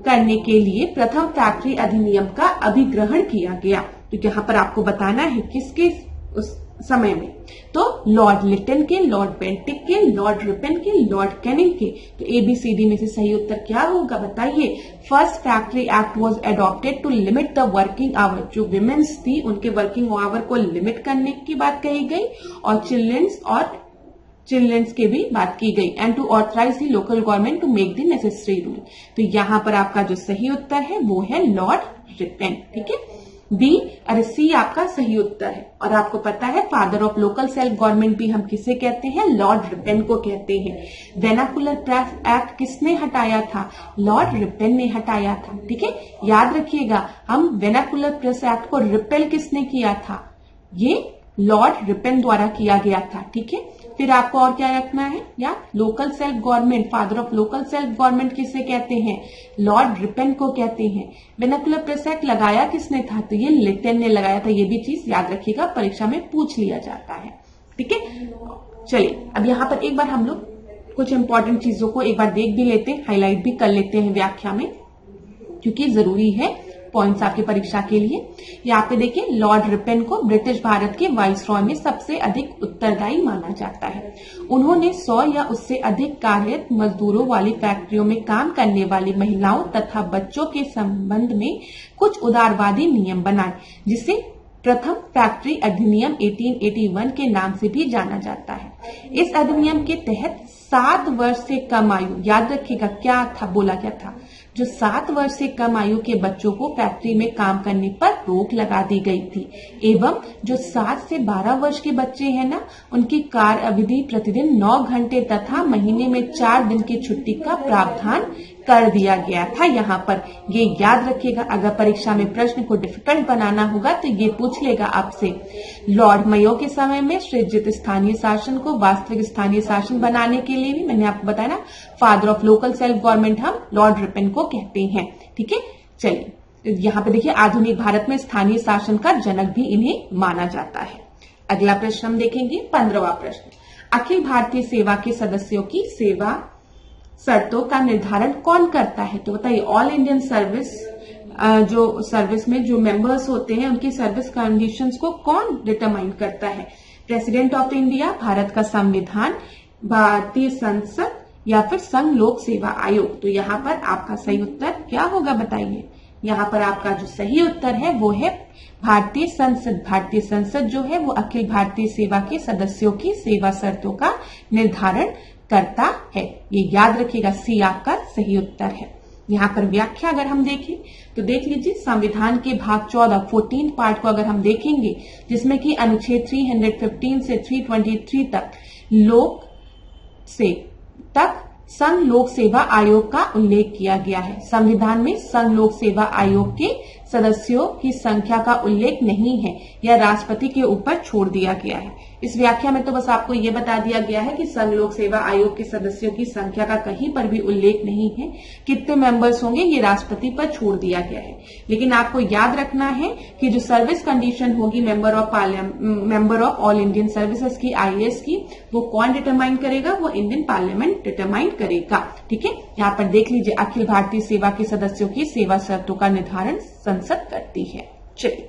करने के लिए प्रथम फैक्ट्री अधिनियम का अभिग्रहण किया गया? तो यहाँ पर आपको बताना है किसके उस समय में। तो लॉर्ड लिटन के, लॉर्ड बेंटिक के, लॉर्ड रिपन के, लॉर्ड कैनिंग के। तो ABCD में से सही उत्तर क्या होगा बताइए। First factory act was adopted to limit the working hour. जो विमेन्स थी उनके वर्किंग आवर को लिमिट करने की बात कही गई और चिल्ड्रंस के भी बात की गई। And to authorise the local government to make the necessary rule. तो यहाँ पर आपका जो सही उत्तर है वो है लॉर्ड रिपन, ठीक है। C आपका सही उत्तर है। और आपको पता है father of local self government भी हम किसे कहते हैं? लॉर्ड रिपन को कहते हैं। वेनाकुलर प्रेस एक्ट किसने हटाया था? लॉर्ड रिपन ने हटाया था, ठीक है। याद रखिएगा, हम वेनाकुलर प्रेस एक्ट को रिपेल किसने किया था? ये लॉर्ड रिपन द्वारा किया गया था, ठीक है। फिर आपको और क्या रखना है, या local self government, father of local self government किसे कहते हैं? लॉर्ड रिपन को कहते हैं। वेनाकुलर प्रेस एक्ट लगाया किसने था? तो ये लिटन ने लगाया था। ये भी चीज याद रखिएगा, परीक्षा में पूछ लिया जाता है, ठीक है। चलिए अब यहाँ पर एक बार हम लोग कुछ इंपॉर्टेंट चीजों को एक बार देख भी लेते हैं, हाईलाइट भी कर लेते हैं व्याख्या में, क्योंकि जरूरी है पॉइंट्स आपकी परीक्षा के लिए। यहाँ पे देखिए, लॉर्ड रिपन को ब्रिटिश भारत के वाइसरॉय में सबसे अधिक उत्तरदायी माना जाता है। उन्होंने 100 या उससे अधिक कार्यरत मजदूरों वाली फैक्ट्रियों में काम करने वाली महिलाओं तथा बच्चों के संबंध में कुछ उदारवादी नियम बनाए, जिसे प्रथम फैक्ट्री अधिनियम 1881 के नाम से भी जाना जाता है। इस अधिनियम के तहत 7 वर्ष से कम आयु, याद रखिएगा क्या था, बोला क्या था, जो 7 वर्ष से कम आयु के बच्चों को फैक्ट्री में काम करने पर रोक लगा दी गई थी, एवं जो 7 से 12 वर्ष के बच्चे हैं ना, उनकी कार्य अवधि प्रतिदिन 9 घंटे तथा महीने में 4 दिन की छुट्टी का प्रावधान कर दिया गया था। यहाँ पर ये याद रखिएगा, अगर परीक्षा में प्रश्न को डिफिकल्ट बनाना होगा तो ये पूछ लेगा आपसे। लॉर्ड मेयो के समय में सृजित स्थानीय शासन को वास्तविक स्थानीय शासन बनाने के लिए भी मैंने आपको बताया ना, father of local self government हम लॉर्ड रिपन को कहते हैं, ठीक है। चलिए यहाँ पे देखिए, आधुनिक भारत में स्थानीय शासन का जनक भी इन्हें माना जाता है। अगला प्रश्न हम देखेंगे, 15वां प्रश्न। अखिल भारतीय सेवा के सदस्यों की सेवा शर्तों का निर्धारण कौन करता है? तो बताइए, ऑल इंडियन सर्विस, जो सर्विस में जो मेंबर्स होते हैं उनकी सर्विस कंडीशंस को कौन डिटरमाइन करता है? प्रेसिडेंट ऑफ इंडिया, भारत का संविधान, भारतीय संसद, या फिर संघ लोक सेवा आयोग? तो यहाँ पर आपका सही उत्तर क्या होगा बताइए। यहाँ पर आपका जो सही उत्तर है वो है भारतीय संसद। भारतीय संसद जो है वो अखिल भारतीय सेवा के सदस्यों की सेवा शर्तों का निर्धारण करता है। ये याद रखिएगा, C आपका सही उत्तर है। यहाँ पर व्याख्या अगर हम देखें तो देख लीजिए, संविधान के भाग 14 14 पार्ट को अगर हम देखेंगे, जिसमें कि अनुच्छेद 315 से 323 तक संघ लोक सेवा आयोग का उल्लेख किया गया है। संविधान में संघ लोक सेवा आयोग के सदस्यों की संख्या का उल्लेख नहीं है, यह राष्ट्रपति के ऊपर छोड़ दिया गया है। इस व्याख्या में तो बस आपको ये बता दिया गया है कि संघ लोक सेवा आयोग के सदस्यों की संख्या का कहीं पर भी उल्लेख नहीं है, कितने मेंबर्स होंगे ये राष्ट्रपति पर छोड़ दिया गया है। लेकिन आपको याद रखना है कि जो सर्विस कंडीशन होगी member of all Indian services की, IAS की, वो कौन डिटरमाइन करेगा? वो इंडियन पार्लियामेंट डिटरमाइन करेगा, ठीक है। यहाँ पर देख लीजिए, अखिल भारतीय सेवा के सदस्यों की सेवा शर्तों का निर्धारण संसद करती है। चलिए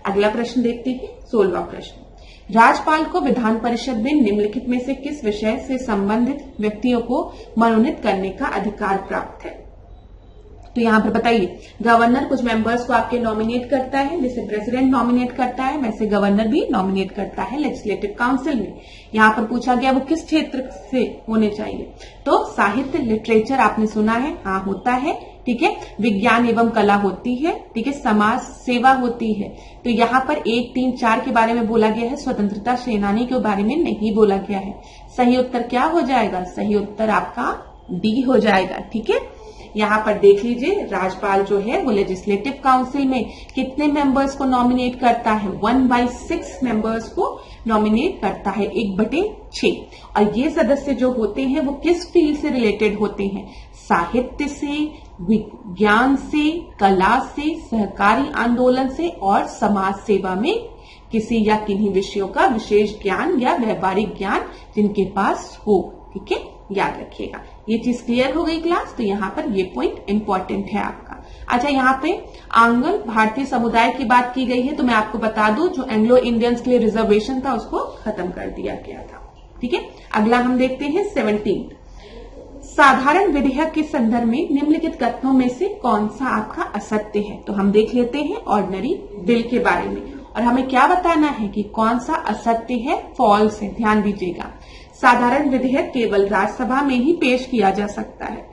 अगला प्रश्न देखते हैं, 16वां प्रश्न। राज्यपाल को विधान परिषद में निम्नलिखित में से किस विषय से संबंधित व्यक्तियों को मनोनीत करने का अधिकार प्राप्त है? तो यहाँ पर बताइए, गवर्नर कुछ मेंबर्स को आपके नॉमिनेट करता है, जैसे प्रेसिडेंट नॉमिनेट करता है, वैसे गवर्नर भी नॉमिनेट करता है लेजिस्लेटिव काउंसिल में। यहाँ पर पूछा गया वो किस क्षेत्र से होने चाहिए, तो साहित्य लिटरेचर आपने सुना है, हाँ होता है, ठीक है। विज्ञान एवं कला होती है, ठीक है। समाज सेवा होती है। तो यहाँ पर 1, 3, 4 के बारे में बोला गया है, स्वतंत्रता सेनानी के बारे में नहीं बोला गया है। सही उत्तर क्या हो जाएगा? सही उत्तर आपका डी हो जाएगा, ठीक है। यहाँ पर देख लीजिए, राज्यपाल जो है वो लेजिस्लेटिव काउंसिल में कितने मेंबर्स को नॉमिनेट करता है? 1/6 मेंबर्स को नॉमिनेट करता है, 1/6। और ये सदस्य जो होते हैं वो किस फील्ड से रिलेटेड होते हैं? साहित्य से, विज्ञान से, कला से, सहकारी आंदोलन से और समाज सेवा में किसी या किन्हीं विषयों का विशेष ज्ञान या व्यवहारिक ज्ञान जिनके पास हो, ठीक है। याद रखिएगा, ये चीज क्लियर हो गई क्लास। तो यहाँ पर ये पॉइंट इंपॉर्टेंट है आपका। अच्छा, यहाँ पे आंग्ल भारतीय समुदाय की बात की गई है, तो मैं आपको बता दूं जो एंग्लो इंडियंस के लिए रिजर्वेशन था उसको खत्म कर दिया गया था, ठीक है। अगला हम देखते हैं 17। साधारण विधेयक के संदर्भ में निम्नलिखित कथनों में से कौन सा आपका असत्य है? तो हम देख लेते हैं ऑर्डिनरी बिल के बारे में, और हमें क्या बताना है कि कौन सा असत्य है, फॉल्स है। ध्यान दीजिएगा, साधारण विधेयक केवल राज्यसभा में ही पेश किया जा सकता है।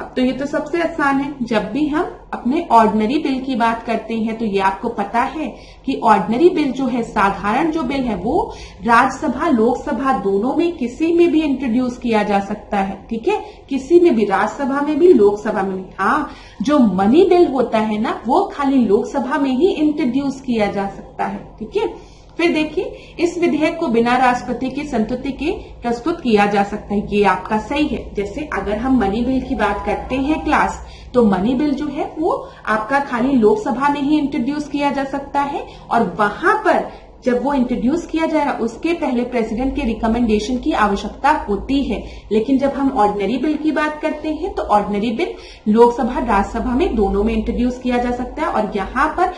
अब तो ये तो सबसे आसान है, जब भी हम अपने ऑर्डिनरी बिल की बात करते हैं तो ये आपको पता है कि ऑर्डिनरी बिल जो है, साधारण जो बिल है, वो राज्यसभा लोकसभा दोनों में किसी में भी इंट्रोड्यूस किया जा सकता है, ठीक है। किसी में भी, राज्यसभा में भी, लोकसभा में भी। हाँ, जो मनी बिल होता है ना, वो खाली लोकसभा में ही इंट्रोड्यूस किया जा सकता है, ठीक है। फिर देखिए, इस विधेयक को बिना राष्ट्रपति की संस्तुति के प्रस्तुत किया जा सकता है, ये आपका सही है। जैसे अगर हम मनी बिल की बात करते हैं क्लास, तो मनी बिल जो है वो आपका खाली लोकसभा में ही इंट्रोड्यूस किया जा सकता है, और वहां पर जब वो इंट्रोड्यूस किया जाएगा उसके पहले प्रेसिडेंट के रिकमेंडेशन की आवश्यकता होती है। लेकिन जब हम ऑर्डिनरी बिल की बात करते हैं तो ऑर्डिनरी बिल लोकसभा राज्यसभा में दोनों में इंट्रोड्यूस किया जा सकता है, और यहाँ पर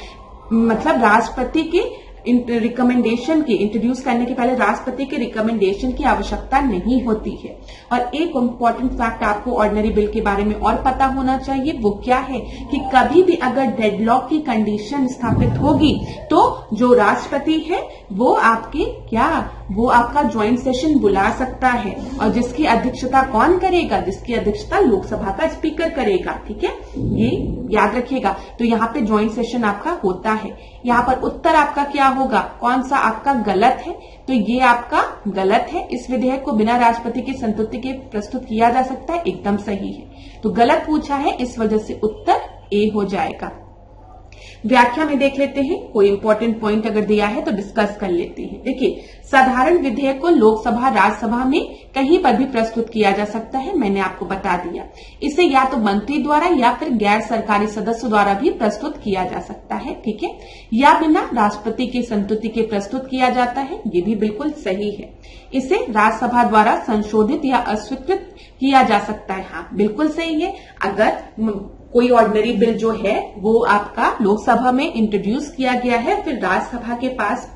मतलब राष्ट्रपति के रिकमेंडेशन की इंट्रोड्यूस करने के पहले राष्ट्रपति के रिकमेंडेशन की आवश्यकता नहीं होती है। और एक इम्पोर्टेंट फैक्ट आपको ऑर्डिनरी बिल के बारे में और पता होना चाहिए, वो क्या है कि कभी भी अगर डेडलॉक की कंडीशन स्थापित होगी तो जो राष्ट्रपति है वो आपका ज्वाइंट सेशन बुला सकता है, और जिसकी अध्यक्षता कौन करेगा? जिसकी अध्यक्षता लोकसभा का स्पीकर करेगा, ठीक है, ये याद रखिएगा। तो यहाँ पे ज्वाइंट सेशन आपका होता है। यहाँ पर उत्तर आपका क्या होगा? कौन सा आपका गलत है? तो ये आपका गलत है। इस विधेयक को बिना राष्ट्रपति की संस्तुति के प्रस्तुत किया जा सकता है, एकदम सही है। तो गलत पूछा है, इस वजह से उत्तर ए हो जाएगा। व्याख्या में देख लेते हैं, कोई इंपॉर्टेंट पॉइंट अगर दिया है तो डिस्कस कर लेते हैं। देखिए, साधारण विधेयक को लोकसभा राज्यसभा में कहीं पर भी प्रस्तुत किया जा सकता है, मैंने आपको बता दिया। इसे या तो मंत्री द्वारा या फिर गैर सरकारी सदस्य द्वारा भी प्रस्तुत किया जा सकता है, ठीक है, या बिना राष्ट्रपति की संस्तुति के प्रस्तुत किया जाता है, ये भी बिल्कुल सही है। इसे राज्यसभा द्वारा संशोधित या अस्वीकृत किया जा सकता है, हाँ बिल्कुल सही है। अगर कोई ऑर्डिनरी बिल जो है वो आपका लोकसभा में इंट्रोड्यूस किया गया है, फिर राज्यसभा के पास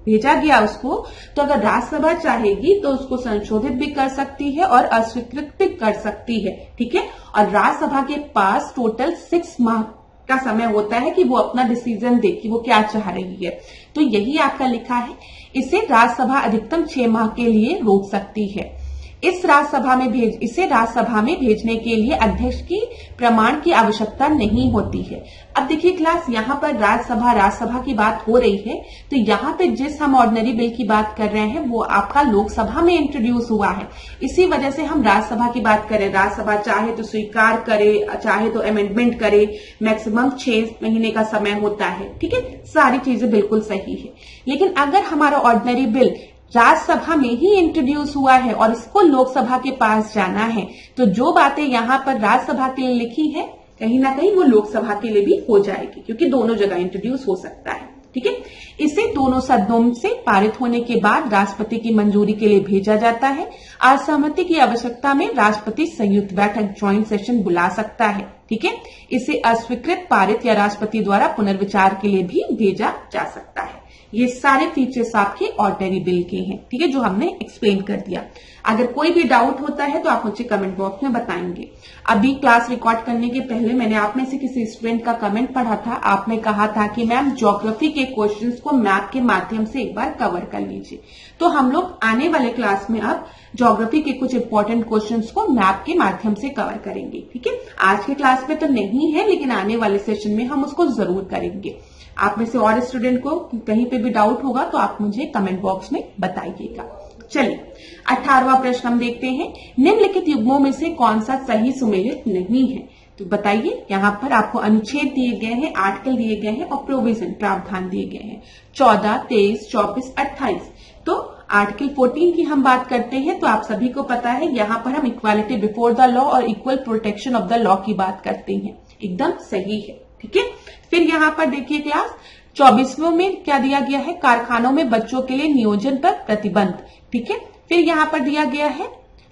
भेजा गया उसको, तो अगर राज्यसभा चाहेगी तो उसको संशोधित भी कर सकती है और अस्वीकृत भी कर सकती है, ठीक है। और राज्यसभा के पास टोटल 6 माह का समय होता है कि वो अपना डिसीजन दे कि वो क्या चाह रही है। तो यही आपका लिखा है, इसे राज्यसभा अधिकतम 6 माह के लिए रोक सकती है। इसे राज्यसभा में भेजने के लिए अध्यक्ष की प्रमाण की आवश्यकता नहीं होती है। अब देखिए क्लास, यहाँ पर राज्यसभा की बात हो रही है, तो यहाँ पे जिस हम ऑर्डिनरी बिल की बात कर रहे हैं वो आपका लोकसभा में इंट्रोड्यूस हुआ है, इसी वजह से हम राज्यसभा की बात करें। राज्यसभा चाहे तो स्वीकार करे, चाहे तो अमेंडमेंट करे, मैक्सिमम 6 महीने का समय होता है, ठीक है, सारी चीजें बिल्कुल सही है। लेकिन अगर हमारा ऑर्डिनरी बिल राज्यसभा में ही इंट्रोड्यूस हुआ है और इसको लोकसभा के पास जाना है, तो जो बातें यहाँ पर राज्यसभा के लिए लिखी है कहीं ना कहीं वो लोकसभा के लिए भी हो जाएगी, क्योंकि दोनों जगह इंट्रोड्यूस हो सकता है, ठीक है। इसे दोनों सदनों से पारित होने के बाद राष्ट्रपति की मंजूरी के लिए भेजा जाता है। असहमति की आवश्यकता में राष्ट्रपति संयुक्त बैठक ज्वाइंट सेशन बुला सकता है, ठीक है। इसे अस्वीकृत, पारित या राष्ट्रपति द्वारा पुनर्विचार के लिए भी भेजा जा सकता है। ये सारे फीचर्स आपके ऑर्डिनरी बिल के हैं, ठीक है, जो हमने एक्सप्लेन कर दिया। अगर कोई भी डाउट होता है तो आप मुझे कमेंट बॉक्स में बताएंगे। अभी क्लास रिकॉर्ड करने के पहले मैंने आप में से किसी स्टूडेंट का कमेंट पढ़ा था। आपने कहा था कि मैम ज्योग्राफी के क्वेश्चंस को मैप के माध्यम से एक बार कवर कर लीजिए। तो हम लोग आने वाले क्लास में अब ज्योग्राफी के कुछ इंपॉर्टेंट क्वेश्चंस को मैप के माध्यम से कवर करेंगे, ठीक है। आज के क्लास में तो नहीं है, लेकिन आने वाले सेशन में हम उसको जरूर करेंगे। आप में से और स्टूडेंट को कहीं पे भी डाउट होगा तो आप मुझे कमेंट बॉक्स में बताइएगा। चलिए 18वां प्रश्न हम देखते हैं। निम्नलिखित युग्मों में से कौन सा सही सुमेलित नहीं है? तो बताइए। यहाँ पर आपको अनुच्छेद दिए गए हैं, आर्टिकल दिए गए हैं और प्रोविजन प्रावधान दिए गए हैं 14, 23, 24, 28। तो आर्टिकल 14 की हम बात करते हैं तो आप सभी को पता है यहाँ पर हम इक्वालिटी बिफोर द लॉ और equal protection of the law की बात करते हैं। एकदम सही है, ठीक है। फिर यहाँ पर देखिए क्लास 24वें में क्या दिया गया है? कारखानों में बच्चों के लिए नियोजन पर प्रतिबंध, ठीक है। फिर यहाँ पर दिया गया है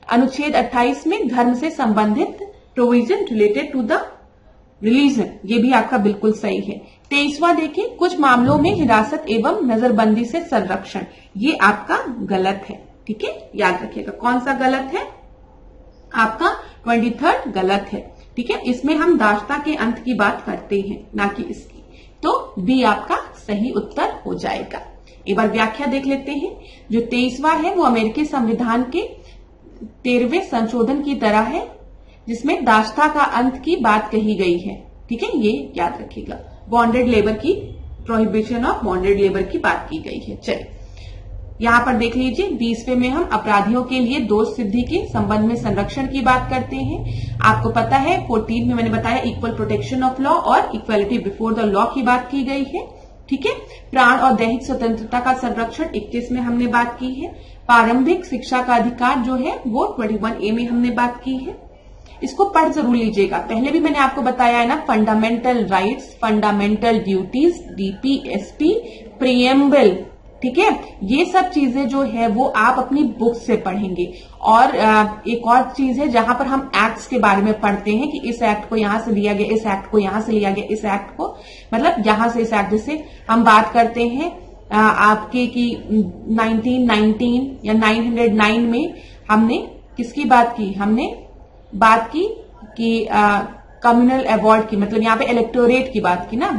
अनुच्छेद 28 में धर्म से संबंधित provision related to the religion, ये भी आपका बिल्कुल सही है। 23वां देखिए, कुछ मामलों में हिरासत एवं नजरबंदी से संरक्षण, ये आपका गलत है, ठीक है, याद रखिएगा। कौन सा गलत है? आपका 23 गलत है, ठीक है। इसमें हम दास्ता के अंत की बात करते हैं, ना कि इसकी। तो बी आपका सही उत्तर हो जाएगा। एक बार व्याख्या देख लेते हैं। जो 23वां है वो अमेरिकी संविधान के 13वें संशोधन की तरह है, जिसमें दास्ता का अंत की बात कही गई है, ठीक है, ये याद रखिएगा। बॉन्डेड लेबर की प्रोहिबिशन ऑफ बॉन्डेड लेबर की बात की गई है। चलिए यहाँ पर देख लीजिए 20वें में हम अपराधियों के लिए दोष सिद्धि के संबंध में संरक्षण की बात करते हैं। आपको पता है 14 में मैंने बताया इक्वल प्रोटेक्शन ऑफ लॉ और इक्वालिटी बिफोर द लॉ की बात की गई है, ठीक है। प्राण और दैहिक स्वतंत्रता का संरक्षण 21 में हमने बात की है। प्रारंभिक शिक्षा का अधिकार जो है वो 21A में हमने बात की है। इसको पढ़ जरूर लीजिएगा। पहले भी मैंने आपको बताया है ना, fundamental rights, fundamental duties, DPSP, preamble, ठीक है। ये सब चीजें जो है वो आप अपनी बुक से पढ़ेंगे। और एक और चीज है जहां पर हम एक्ट्स के बारे में पढ़ते हैं कि इस एक्ट को यहां से लिया गया, इस एक्ट को यहां से लिया गया, इस एक्ट को मतलब यहां से इस एक्ट, जैसे हम बात करते हैं आपके की 1919 या 909 में हमने किसकी बात की? हमने बात की कि कम्युनल अवार्ड की, मतलब यहाँ पे इलेक्टोरेट की बात की ना,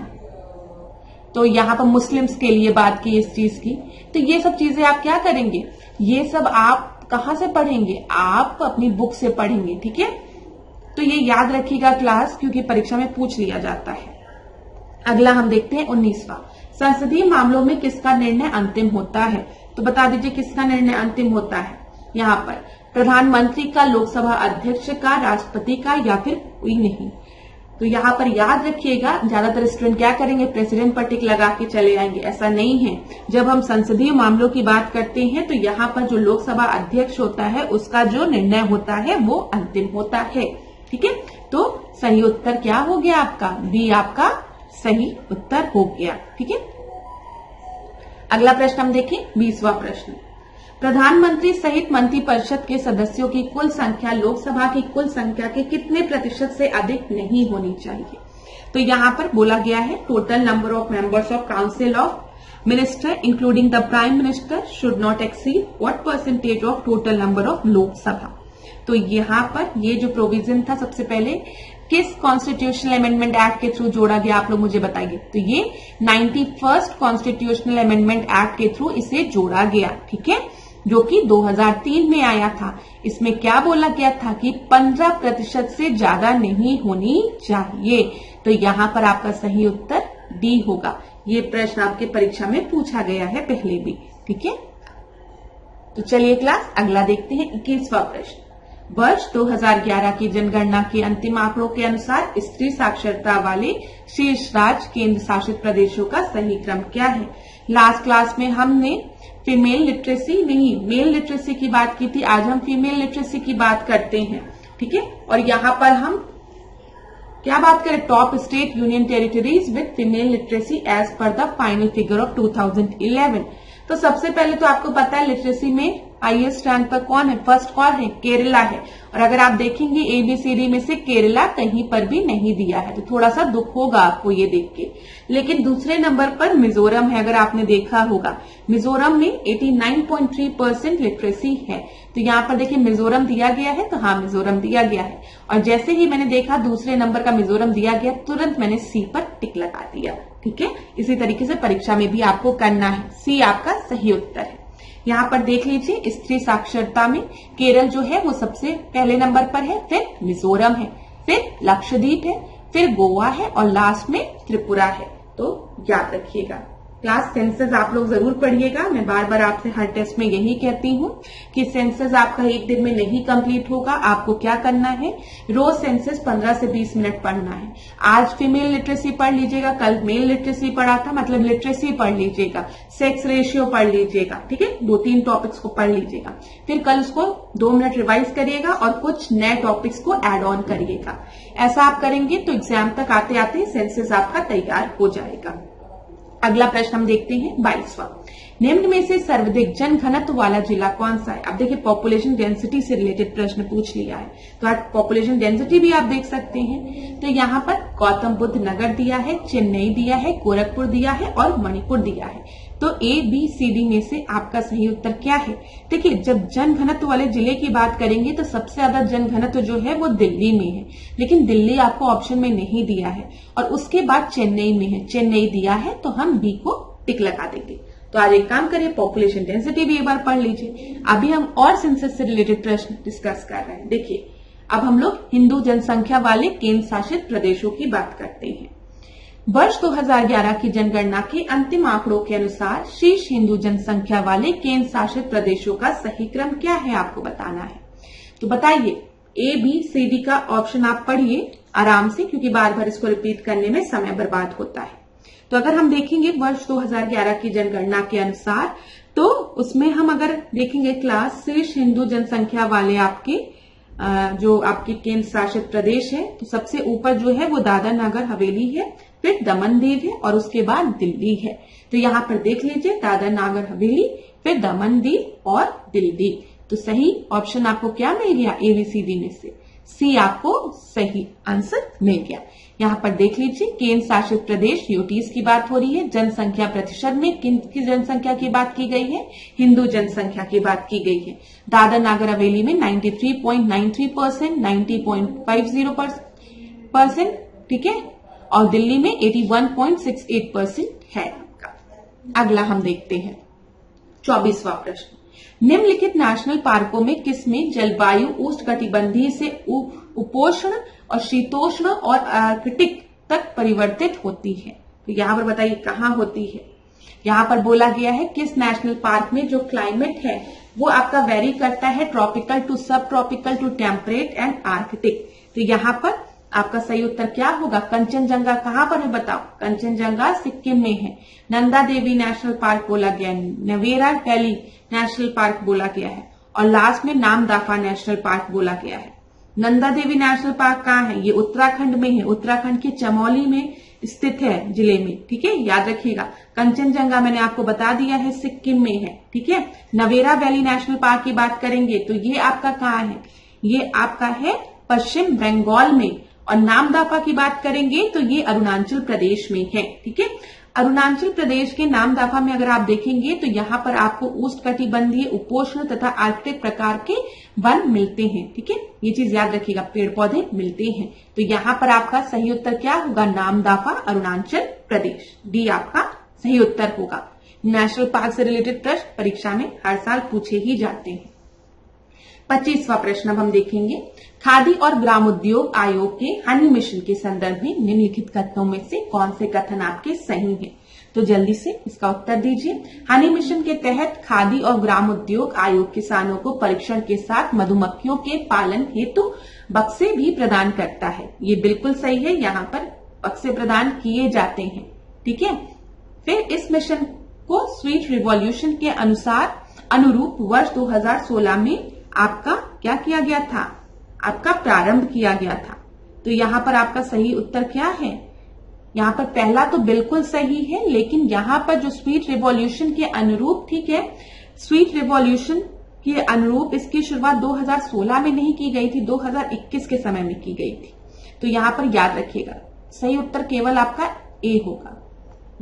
तो यहाँ पर मुस्लिम्स के लिए बात की इस चीज की। तो ये सब चीजें आप क्या करेंगे? ये सब आप कहाँ से पढ़ेंगे? आप अपनी बुक से पढ़ेंगे, ठीक है। तो ये याद रखिएगा क्लास, क्योंकि परीक्षा में पूछ लिया जाता है। अगला हम देखते हैं 19वां। संसदीय मामलों में किसका निर्णय अंतिम होता है? तो बता दीजिए किसका निर्णय अंतिम होता है? यहाँ पर प्रधानमंत्री का, लोकसभा अध्यक्ष का, राष्ट्रपति का, या फिर कोई नहीं। तो यहाँ पर याद रखिएगा, ज्यादातर स्टूडेंट क्या करेंगे? प्रेसिडेंट पर टिक लगा के चले आएंगे। ऐसा नहीं है। जब हम संसदीय मामलों की बात करते हैं तो यहाँ पर जो लोकसभा अध्यक्ष होता है उसका जो निर्णय होता है वो अंतिम होता है, ठीक है। तो सही उत्तर क्या हो गया आपका? बी आपका सही उत्तर हो गया, ठीक है। अगला प्रश्न हम देखें, 20वां प्रश्न। प्रधानमंत्री सहित मंत्रिपरिषद के सदस्यों की कुल संख्या लोकसभा की कुल संख्या के कितने प्रतिशत से अधिक नहीं होनी चाहिए? तो यहाँ पर बोला गया है total number of members of council of minister including the prime minister should not exceed what percentage of total number of Lok Sabha. तो यहाँ पर ये जो प्रोविजन था सबसे पहले किस कॉन्स्टिट्यूशनल अमेंडमेंट एक्ट के थ्रू जोड़ा गया, आप लोग मुझे बताइए। तो ये 91st कॉन्स्टिट्यूशनल अमेंडमेंट एक्ट के थ्रू इसे जोड़ा गया, ठीक है, जो कि 2003 में आया था। इसमें क्या बोला गया था कि 15% से ज्यादा नहीं होनी चाहिए। तो यहाँ पर आपका सही उत्तर डी होगा। ये प्रश्न आपके परीक्षा में पूछा गया है पहले भी, ठीक है। तो चलिए क्लास अगला देखते हैं 21वां प्रश्न। वर्ष 2011 की जनगणना के अंतिम आंकड़ों के अनुसार स्त्री साक्षरता वाले शीर्ष राज्य केंद्र शासित प्रदेशों का सही क्रम क्या है? लास्ट क्लास में हमने फीमेल लिटरेसी नहीं मेल लिटरेसी की बात की थी। आज हम फीमेल लिटरेसी की बात करते हैं, ठीक है। और यहाँ पर हम क्या बात करें? Top state union territories with female literacy as per the final figure of 2011। तो सबसे पहले तो आपको पता है लिटरेसी में हाईएस्ट रैंक पर कौन है, फर्स्ट कौन है, केरला है। और अगर आप देखेंगे ABCD में से केरला कहीं पर भी नहीं दिया है, तो थोड़ा सा दुख होगा आपको ये देख के। लेकिन दूसरे नंबर पर मिजोरम है, अगर आपने देखा होगा मिजोरम में 89.3% लिटरेसी है। तो यहाँ पर देखिए मिजोरम दिया गया है, तो हाँ मिजोरम दिया गया है। और जैसे ही मैंने देखा दूसरे नंबर का मिजोरम दिया गया, तुरंत मैंने C पर टिक लगा दिया। ठीक है, इसी तरीके से परीक्षा में भी आपको करना है। C आपका सही उत्तर है। यहाँ पर देख लीजिए स्त्री साक्षरता में केरल जो है वो सबसे पहले नंबर पर है, फिर मिजोरम है, फिर लक्षद्वीप है, फिर गोवा है और लास्ट में त्रिपुरा है। तो याद रखिएगा। क्लास सेंसस आप लोग जरूर पढ़िएगा। मैं बार बार आपसे हर टेस्ट में यही कहती हूँ कि सेंसस आपका एक दिन में नहीं कंप्लीट होगा। आपको क्या करना है, रोज सेंसस 15 से 20 मिनट पढ़ना है। आज फीमेल लिटरेसी पढ़ लीजिएगा, कल मेल लिटरेसी पढ़ा था, मतलब लिटरेसी पढ़ लीजिएगा, सेक्स रेशियो पढ़ लीजिएगा। ठीक है, 2-3 टॉपिक्स को पढ़ लीजिएगा, फिर कल उसको 2 मिनट रिवाइज करिएगा और कुछ नए टॉपिक्स को एड ऑन करिएगा। ऐसा आप करेंगे तो एग्जाम तक आते आते सेंसस आपका तैयार हो जाएगा। अगला प्रश्न हम देखते हैं 22वां। निम्न में से सर्वाधिक जन घनत्व वाला जिला कौन सा है। अब देखिए पॉपुलेशन डेंसिटी से रिलेटेड प्रश्न पूछ लिया है, तो आज पॉपुलेशन डेंसिटी भी आप देख सकते हैं। तो यहाँ पर गौतम बुद्ध नगर दिया है, चेन्नई दिया है, गोरखपुर दिया है और मणिपुर दिया है। तो ABCD में से आपका सही उत्तर क्या है। देखिए जब जन घनत्व वाले जिले की बात करेंगे तो सबसे ज्यादा जन घनत्व जो है वो दिल्ली में है, लेकिन दिल्ली आपको ऑप्शन में नहीं दिया है। और उसके बाद चेन्नई में है, चेन्नई दिया है तो हम B को टिक लगा देंगे। तो आज एक काम करिए, पॉपुलेशन डेंसिटी भी एक बार पढ़ लीजिए। अभी हम और सेंसस से रिलेटेड प्रश्न डिस्कस कर रहे हैं। देखिए अब हम लोग हिंदू जनसंख्या वाले केंद्र शासित प्रदेशों की बात करते हैं। वर्ष 2011 की जनगणना के अंतिम आंकड़ों के अनुसार शीर्ष हिंदू जनसंख्या वाले केंद्र शासित प्रदेशों का सही क्रम क्या है, आपको बताना है। तो बताइए, ABCD का ऑप्शन आप पढ़िए आराम से, क्योंकि बार बार इसको रिपीट करने में समय बर्बाद होता है। तो अगर हम देखेंगे वर्ष 2011 की जनगणना के अनुसार, तो उसमें हम अगर देखेंगे क्लास शीर्ष हिंदू जनसंख्या वाले आपके जो आपके केंद्र शासित प्रदेश है, तो सबसे ऊपर जो है वो दादर नगर हवेली है, फिर दमन दीव है और उसके बाद दिल्ली है। तो यहाँ पर देख लीजिए दादर नगर हवेली, फिर दमन दीव और दिल्ली। तो सही ऑप्शन आपको क्या मिल गया, ABCD में से C आपको सही आंसर मिल गया। यहाँ पर देख लीजिए केंद्र शासित प्रदेश UTs की बात हो रही है। जनसंख्या प्रतिशत में किनकी जनसंख्या की बात की गई है, हिंदू जनसंख्या की बात की गई है। दादर नगर हवेली में 93.93%, 90.50%, ठीक है, और दिल्ली में 81.68% है आपका। अगला हम देखते हैं 24वां प्रश्न। निम्नलिखित नेशनल पार्कों में किसमें जलवायु उष्णकटिबंधीय से उपोष्ण और शीतोष्ण और आर्कटिक तक परिवर्तित होती है। तो यहाँ पर बताइए कहाँ होती है। यहाँ पर बोला गया है किस नेशनल पार्क में जो क्लाइमेट है वो आपका वेरी करता है tropical to sub tropical to temperate and arctic. तो यहाँ पर आपका सही उत्तर क्या होगा, कंचनजंगा कहाँ पर है बताओ। कंचनजंगा सिक्किम में है। नंदा देवी नेशनल पार्क बोला गया है, नवेरा वैली नेशनल पार्क बोला गया है और लास्ट में नामदाफा नेशनल पार्क बोला गया है। नंदा देवी नेशनल पार्क कहाँ है, ये उत्तराखंड में है, उत्तराखंड के चमोली में स्थित है जिले में। ठीक है, याद रखिएगा। कंचनजंगा मैंने आपको बता दिया है सिक्किम में है। ठीक है, नवेरा वैली नेशनल पार्क की बात करेंगे तो ये आपका कहाँ है, ये आपका है पश्चिम बंगाल में। और नामदाफा की बात करेंगे तो ये अरुणाचल प्रदेश में है। ठीक है, अरुणाचल प्रदेश के नामदाफा में अगर आप देखेंगे तो यहाँ पर आपको उष्णकटिबंधीय उपोष्ण तथा आर्कटिक प्रकार के वन मिलते हैं। ठीक है, ये चीज याद रखिएगा, पेड़ पौधे मिलते हैं। तो यहाँ पर आपका सही उत्तर क्या होगा, नामदाफा अरुणाचल प्रदेश, D आपका सही उत्तर होगा। नेशनल पार्क से रिलेटेड प्रश्न परीक्षा में हर साल पूछे ही जाते हैं। 25वां प्रश्न अब हम देखेंगे। खादी और ग्रामोद्योग आयोग के हनी मिशन के संदर्भ में निम्नलिखित कथनों में से कौन से कथन आपके सही हैं। तो जल्दी से इसका उत्तर दीजिए। हनी मिशन के तहत खादी और ग्रामोद्योग आयोग किसानों को परीक्षण के साथ मधुमक्खियों के पालन हेतु बक्से भी प्रदान करता है। ये बिल्कुल सही है, यहाँ पर बक्से प्रदान किए जाते हैं। ठीक है, फिर इस मिशन को स्वीट रिवॉल्यूशन के अनुरूप वर्ष 2016 में आपका क्या किया गया था, आपका प्रारंभ किया गया था। तो यहाँ पर आपका सही उत्तर क्या है, यहाँ पर पहला तो बिल्कुल सही है, लेकिन यहाँ पर जो स्वीट रिवॉल्यूशन के अनुरूप, ठीक है, स्वीट रिवॉल्यूशन के अनुरूप इसकी शुरुआत 2016 में नहीं की गई थी, 2021 के समय में की गई थी। तो यहां पर याद रखिएगा सही उत्तर केवल आपका ए होगा,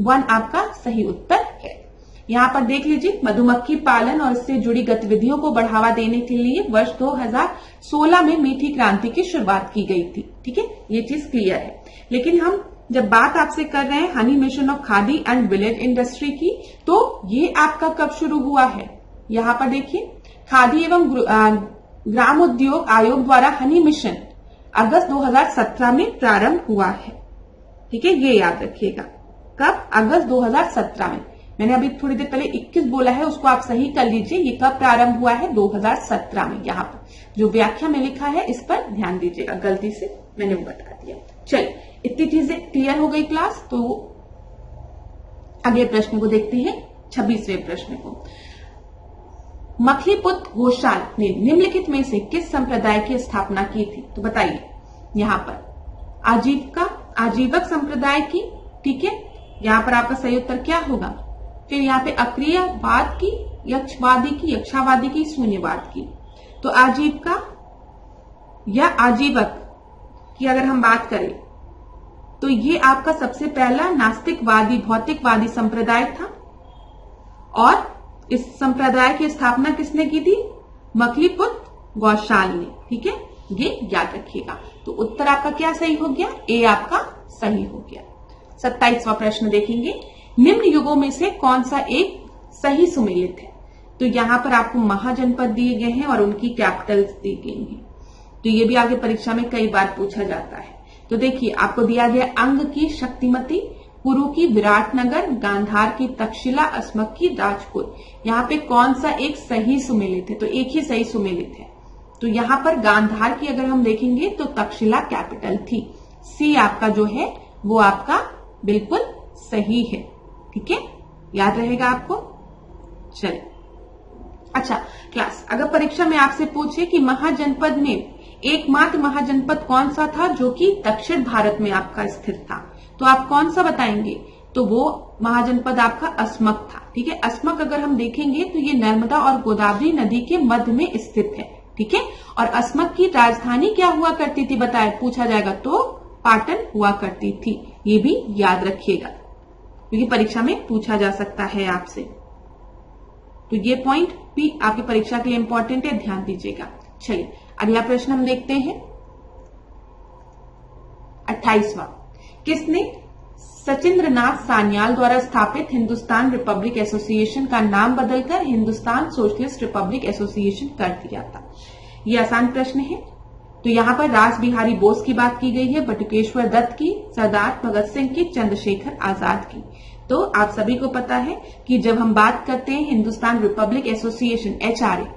1 आपका सही उत्तर है। यहाँ पर देख लीजिए, मधुमक्खी पालन और इससे जुड़ी गतिविधियों को बढ़ावा देने के लिए वर्ष 2016 में मीठी क्रांति की शुरुआत की गई थी। ठीक है, ये चीज क्लियर है। लेकिन हम जब बात आपसे कर रहे हैं honey mission of khadi and village industry की, तो ये आपका कब शुरू हुआ है? यहाँ पर देखिए, खादी एवं ग्राम उद्योग आयोग द्वारा हनी मिशन अगस्त 2017 में प्रारंभ हुआ है। ठीक है, ये याद रखिएगा। कब? अगस्त 2017 में। मैंने अभी थोड़ी देर पहले 21 बोला है, उसको आप सही कर लीजिए। ये कब प्रारंभ हुआ है? 2017 में। यहाँ पर जो व्याख्या में लिखा है इस पर ध्यान दीजिएगा, गलती से मैंने वो बता दिया। चलिए, इतनी चीजें क्लियर हो गई क्लास। तो अगले प्रश्न को देखते हैं, 26वें प्रश्न को। मखलीपुत्र घोषाल ने निम्नलिखित में से किस संप्रदाय की स्थापना की थी? तो बताइए। यहाँ पर आजीवक संप्रदाय की। ठीक है, यहाँ पर आपका सही उत्तर क्या होगा? फिर यहाँ पे अक्रियवाद की, यक्षावादी की, शून्यवाद की। तो आजीविका या आजीवक की अगर हम बात करें तो ये आपका सबसे पहला नास्तिकवादी भौतिकवादी संप्रदाय था। और इस संप्रदाय की स्थापना किसने की थी? मखलीपुत्र घोषाल ने। ठीक है, ये याद रखिएगा। तो उत्तर आपका क्या सही हो गया? ए आपका सही हो गया। 27वां प्रश्न देखेंगे। निम्न युगों में से कौन सा एक सही सुमेलित है? तो यहाँ पर आपको महाजनपद दिए गए हैं और उनकी कैपिटल्स दी गई हैं। तो ये भी आगे परीक्षा में कई बार पूछा जाता है। तो देखिए, आपको दिया गया अंग की शक्तिमती, पुरु की विराटनगर, गांधार की तक्षशिला, अस्मक की राजपुर। यहाँ पे कौन सा एक सही सुमेलित है? तो एक ही सही सुमेलित है। तो यहाँ पर गांधार की अगर हम देखेंगे तो तक्षशिला कैपिटल थी। सी आपका जो है वो आपका बिल्कुल सही है। ठीक है, याद रहेगा आपको। चलिए, अच्छा क्लास, अगर परीक्षा में आपसे पूछे कि महाजनपद में एकमात्र महाजनपद कौन सा था जो कि दक्षिण भारत में आपका स्थित था, तो आप कौन सा बताएंगे? तो वो महाजनपद आपका अस्मक था। ठीक है, अस्मक अगर हम देखेंगे तो ये नर्मदा और गोदावरी नदी के मध्य में स्थित है। ठीक है, और अस्मक की राजधानी क्या हुआ करती थी बताए, पूछा जाएगा तो पाटन हुआ करती थी। ये भी याद रखिएगा क्योंकि परीक्षा में पूछा जा सकता है आपसे। तो ये पॉइंट भी आपकी परीक्षा के लिए इंपॉर्टेंट है, ध्यान दीजिएगा। चलिए, अगला प्रश्न हम देखते हैं, 28वां। किसने सचिंद्रनाथ सान्याल द्वारा स्थापित हिंदुस्तान रिपब्लिक एसोसिएशन का नाम बदलकर हिंदुस्तान सोशलिस्ट रिपब्लिक एसोसिएशन कर दिया था? ये आसान प्रश्न है। तो यहाँ पर रास बिहारी बोस की बात की गई है, बटुकेश्वर दत्त की, सरदार भगत सिंह की, चंद्रशेखर आजाद की। तो आप सभी को पता है कि जब हम बात करते हैं हिंदुस्तान रिपब्लिक एसोसिएशन HRA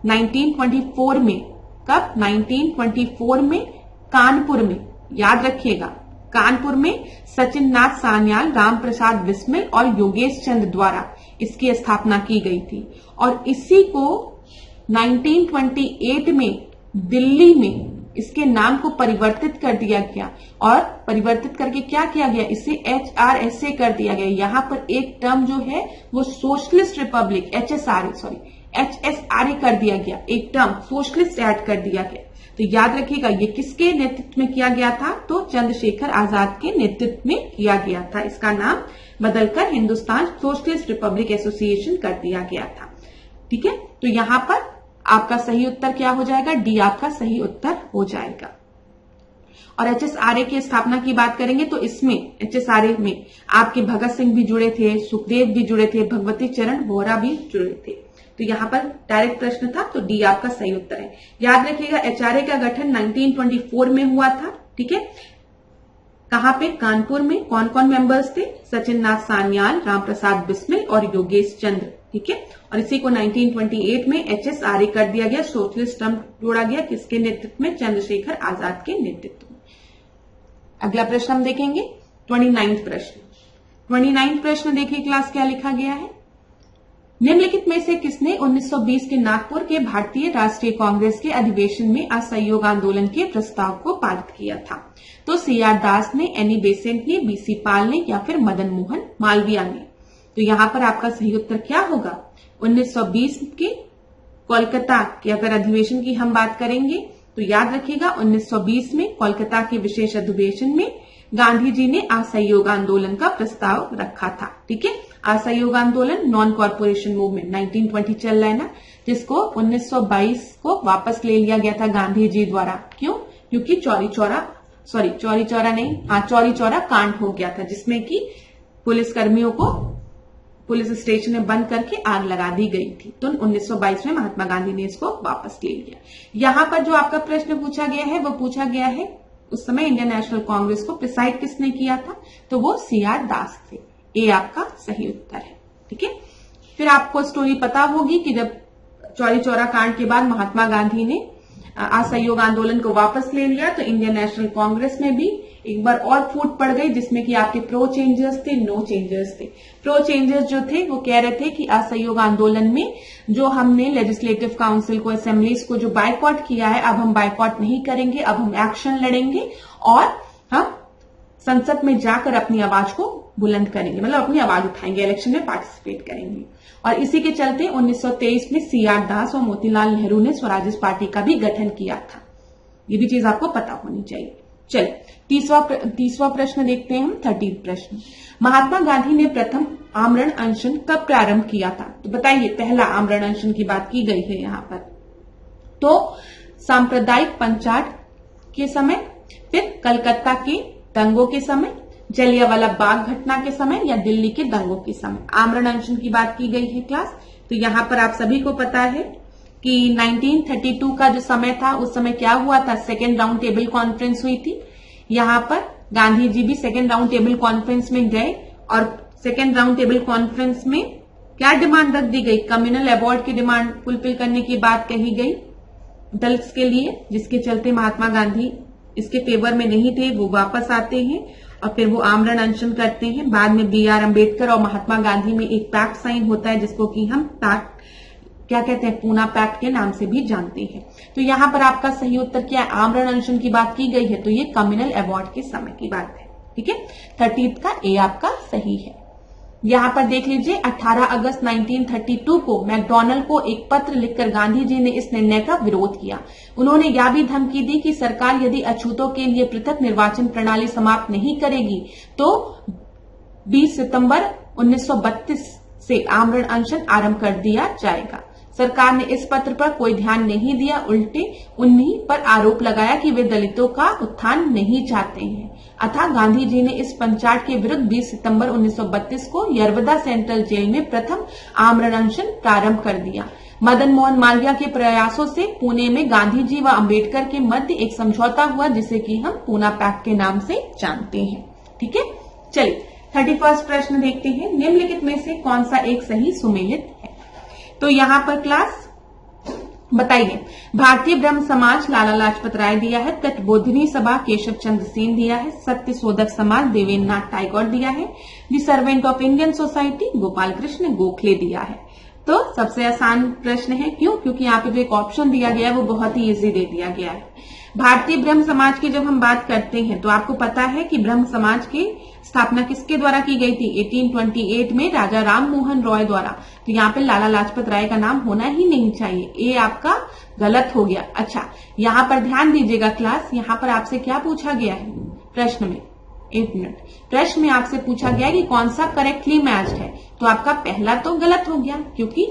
1924 में, कब? 1924 में कानपुर में, याद रखिएगा, कानपुर में सचिंद्रनाथ सान्याल, राम प्रसाद बिस्मिल और योगेश चंद्र द्वारा इसकी स्थापना की गई थी। और इसी को 1928 में दिल्ली में इसके नाम को परिवर्तित कर दिया गया। और परिवर्तित करके क्या किया गया? इसे HRSA कर दिया गया। यहाँ पर एक टर्म जो है वो सोशलिस्ट रिपब्लिक HSRA कर दिया गया, एक टर्म सोशलिस्ट ऐड कर दिया गया। तो याद रखिएगा, ये किसके नेतृत्व में किया गया था? तो चंद्रशेखर आजाद के नेतृत्व में किया गया था। इसका नाम बदलकर हिंदुस्तान सोशलिस्ट रिपब्लिक एसोसिएशन कर दिया गया था। ठीक है, तो यहाँ पर आपका सही उत्तर क्या हो जाएगा? डी आपका सही उत्तर हो जाएगा। और HSRA की स्थापना की बात करेंगे तो इसमें HSRA में आपके भगत सिंह भी जुड़े थे, सुखदेव भी जुड़े थे, भगवती चरण वोहरा भी जुड़े थे। तो यहाँ पर डायरेक्ट प्रश्न था, तो डी आपका सही उत्तर है। याद रखिएगा, HRA का गठन 1924 में हुआ था। ठीक है, कहाँ पे? कानपुर में। कौन कौन मेंबर्स थे? सचिंद्रनाथ सान्याल, राम प्रसाद बिस्मिल और योगेश चंद्र। ठीक है, और इसी को 1928 में HSRA कर दिया गया, सोशलिस्ट टर्म जोड़ा गया, किसके नेतृत्व में? चंद्रशेखर आजाद के नेतृत्व में। अगला प्रश्न हम देखेंगे, 29वां प्रश्न। 29वां प्रश्न देखिए क्लास, क्या लिखा गया है। निम्नलिखित में से किसने 1920 के नागपुर के भारतीय राष्ट्रीय कांग्रेस के अधिवेशन में असहयोग आंदोलन के प्रस्ताव को पारित किया था? तो CR दास ने, एनी बेसेंट ने, BC पाल ने या फिर मदन मोहन मालवीय ने। तो यहाँ पर आपका सही उत्तर क्या होगा? 1920 के कोलकाता के अगर अधिवेशन की हम बात करेंगे तो याद रखिएगा 1920 में कोलकाता के विशेष अधिवेशन में गांधी जी ने असहयोग आंदोलन का प्रस्ताव रखा था। ठीक है, असहयोग आंदोलन नॉन कॉर्पोरेशन मूवमेंट 1920 चल रहा है ना, जिसको 1922 को वापस ले लिया गया था गांधी जी द्वारा। क्यों? क्योंकि चौरी चौरा कांड हो गया था, जिसमें कि पुलिस कर्मियों को पुलिस स्टेशन में बंद करके आग लगा दी गई थी। तो 1922 में महात्मा गांधी ने इसको वापस ले लिया। यहां पर जो आपका प्रश्न पूछा गया है वो पूछा गया है उस समय इंडियन नेशनल कांग्रेस को प्रिसाइड किसने किया था? तो वो CR दास थे। ये आपका सही उत्तर है। ठीक है, फिर आपको स्टोरी पता होगी कि जब चौरी चौरा कांड के बाद महात्मा गांधी ने असहयोग आंदोलन को वापस ले लिया तो इंडियन नेशनल कांग्रेस में भी एक बार और फूट पड़ गई, जिसमें कि आपके प्रो चेंजर्स थे, नो चेंजर्स थे। प्रो चेंजर्स जो थे वो कह रहे थे कि असहयोग आंदोलन में जो हमने लेजिस्लेटिव काउंसिल को, असेंबलीज को जो बायकॉट किया है, अब हम बायकॉट नहीं करेंगे, अब हम एक्शन लड़ेंगे और हम संसद में जाकर अपनी आवाज को बुलंद करेंगे, मतलब अपनी आवाज उठाएंगे, इलेक्शन में पार्टिसिपेट करेंगे। और इसी के चलते 1923 में CR दास और मोतीलाल नेहरू ने स्वराज पार्टी का भी गठन किया था। ये भी चीज आपको पता होनी चाहिए। चलिए तीसवा प्रश्न देखते हैं हम, 30 प्रश्न। महात्मा गांधी ने प्रथम आमरण अनशन कब प्रारंभ किया था? तो बताइए, पहला आमरण अनशन की बात की गई है यहाँ पर। तो सांप्रदायिक पंचायत के समय, फिर कलकत्ता के दंगों के समय, जलियांवाला बाग घटना के समय या दिल्ली के दंगों के समय आमरण अनशन की बात की गई है क्लास। तो यहाँ पर आप सभी को पता है कि 1932 का जो समय था उस समय क्या हुआ था? सेकेंड राउंड टेबल कॉन्फ्रेंस हुई थी। यहाँ पर गांधी जी भी सेकेंड राउंड टेबल कॉन्फ्रेंस में गए और सेकेंड राउंड टेबल कॉन्फ्रेंस में क्या डिमांड रख दी गई? कम्युनल अवार्ड की डिमांड फुलफिल करने की बात कही गई दलित्स के लिए, जिसके चलते महात्मा गांधी इसके फेवर में नहीं थे। वो वापस आते हैं और फिर वो आमरण अनशन करते हैं। बाद में BR अम्बेडकर और महात्मा गांधी में एक पैक्ट साइन होता है, जिसको कि हम पैक्ट क्या कहते हैं? पूना पैक्ट के नाम से भी जानते हैं। तो यहाँ पर आपका सही उत्तर क्या है? आमरण अनशन की बात की गई है, तो ये कम्युनल अवार्ड के समय की बात है। ठीक है, 30 का ए आपका सही है। यहाँ पर देख लीजिए, 18 अगस्त 1932 को मैकडॉनल्ड को एक पत्र लिखकर गांधी जी ने इस निर्णय का विरोध किया। उन्होंने यह भी धमकी दी कि सरकार यदि अछूतों के लिए पृथक निर्वाचन प्रणाली समाप्त नहीं करेगी तो 20 सितंबर 1932 से आमरण अनशन आरंभ कर दिया जाएगा। सरकार ने इस पत्र पर कोई ध्यान नहीं दिया, उल्टे उन्हीं पर आरोप लगाया कि वे दलितों का उत्थान नहीं चाहते हैं। अतः गांधी जी ने इस पंचायत के विरुद्ध 20 सितंबर 1932 को यरवदा सेंट्रल जेल में प्रथम आमरण अनशन प्रारंभ कर दिया। मदन मोहन मालवीय के प्रयासों से पुणे में गांधी जी व अम्बेडकर के मध्य एक समझौता हुआ, जिसे कि हम पूना पैक्ट के नाम से जानते हैं। ठीक है, चलिए 31 प्रश्न देखते हैं। निम्नलिखित में से कौन सा एक सही सुमेलित है? तो यहाँ पर क्लास बताइए, भारतीय ब्रह्म समाज लाला लाजपत राय दिया है, तटबोधिनी सभा केशव चंद्र सेन दिया है, सत्य शोधक समाज देवेंद्र नाथ टैगोर दिया है, the servant of Indian society Gopal Krishna Gokhale दिया है। तो सबसे आसान प्रश्न है, क्यों? क्योंकि यहाँ पे जो एक ऑप्शन दिया गया है वो बहुत ही इजी दे दिया गया है। भारतीय ब्रह्म समाज की जब हम बात करते हैं तो आपको पता है कि ब्रह्म समाज की स्थापना किसके द्वारा की गई थी? 1828 में राजा राम मोहन रॉय द्वारा। तो यहाँ पे लाला लाजपत राय का नाम होना ही नहीं चाहिए, ये आपका गलत हो गया। अच्छा, यहाँ पर ध्यान दीजिएगा क्लास, यहाँ पर आपसे क्या पूछा गया है प्रश्न में? एक मिनट, प्रश्न में आपसे पूछा गया कि कौन सा करेक्टली मैच्ड है। तो आपका पहला तो गलत हो गया, क्योंकि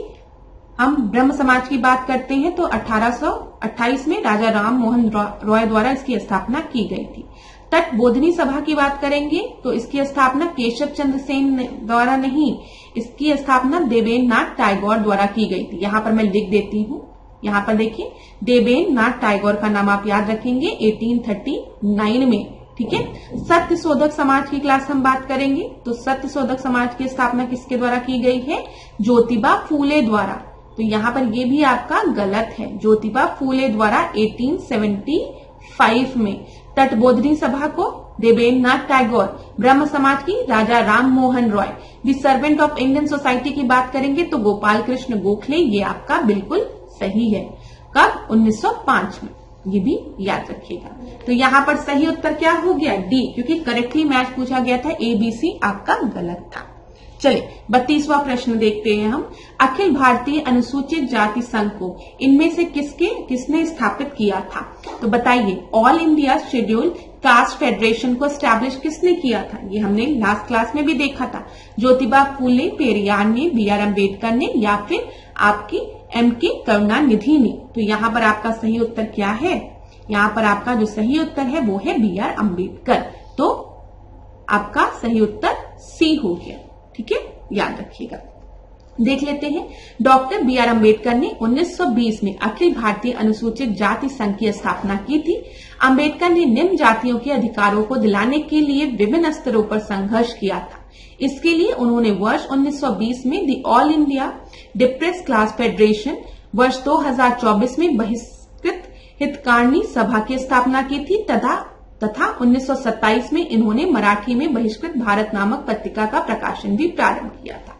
हम ब्रह्म समाज की बात करते हैं तो 1828 में राजा राम मोहन रॉय द्वारा इसकी स्थापना की गई थी। तटबोधिनी सभा की बात करेंगे तो इसकी स्थापना केशव चंद्र सेन द्वारा नहीं, इसकी स्थापना देवेंद्र नाथ टैगोर द्वारा की गई थी। यहाँ पर मैं लिख देती हूँ, यहाँ पर देखिए देवेंद्र नाथ टैगोर का नाम आप याद रखेंगे 1839 में। ठीक है, सत्य शोधक समाज की क्लास हम बात करेंगे तो सत्य शोधक समाज की स्थापना किसके द्वारा की गई है? ज्योतिबा फूले द्वारा। तो यहाँ पर ये भी आपका गलत है, ज्योतिबा फूले द्वारा 1875 में। तटबोधिनी सभा को देवेंद्र नाथ टैगोर, ब्रह्म समाज की राजा राम मोहन रॉय, दी सर्वेंट ऑफ इंडियन सोसाइटी की बात करेंगे तो गोपाल कृष्ण गोखले, ये आपका बिल्कुल सही है। कब? 1905 में, ये भी याद रखिएगा। तो यहाँ पर सही उत्तर क्या हो गया? डी, क्योंकि करेक्टली मैच पूछा गया था, ABC आपका गलत था। चलिए 32वां प्रश्न देखते हैं हम। अखिल भारतीय अनुसूचित जाति संघ को इनमें से किसने स्थापित किया था? तो बताइए, all India schedule caste federation को स्टैब्लिश किसने किया था? ये हमने लास्ट क्लास में भी देखा था। ज्योतिबा फूले, पेरियार ने, बी.आर. अम्बेडकर ने, या फिर आपकी M.K. करुणानिधि ने? तो यहाँ पर आपका सही उत्तर क्या है? यहाँ पर आपका जो सही उत्तर है वो है बी.आर. अम्बेडकर। तो आपका सही उत्तर सी हो गया। ठीक है, याद रखिएगा। देख लेते हैं, डॉक्टर बी.आर. अम्बेडकर ने 1920 में अखिल भारतीय अनुसूचित जाति संघ की स्थापना की थी। अम्बेडकर ने निम्न जातियों के अधिकारों को दिलाने के लिए विभिन्न स्तरों पर संघर्ष किया था। इसके लिए उन्होंने वर्ष 1920 में the all India depressed class federation, वर्ष 2024 में बहिष्कृत हितकारिणी सभा की स्थापना की थी तथा 1927 में इन्होंने मराठी में बहिष्कृत भारत नामक पत्रिका का प्रकाशन भी प्रारंभ किया था।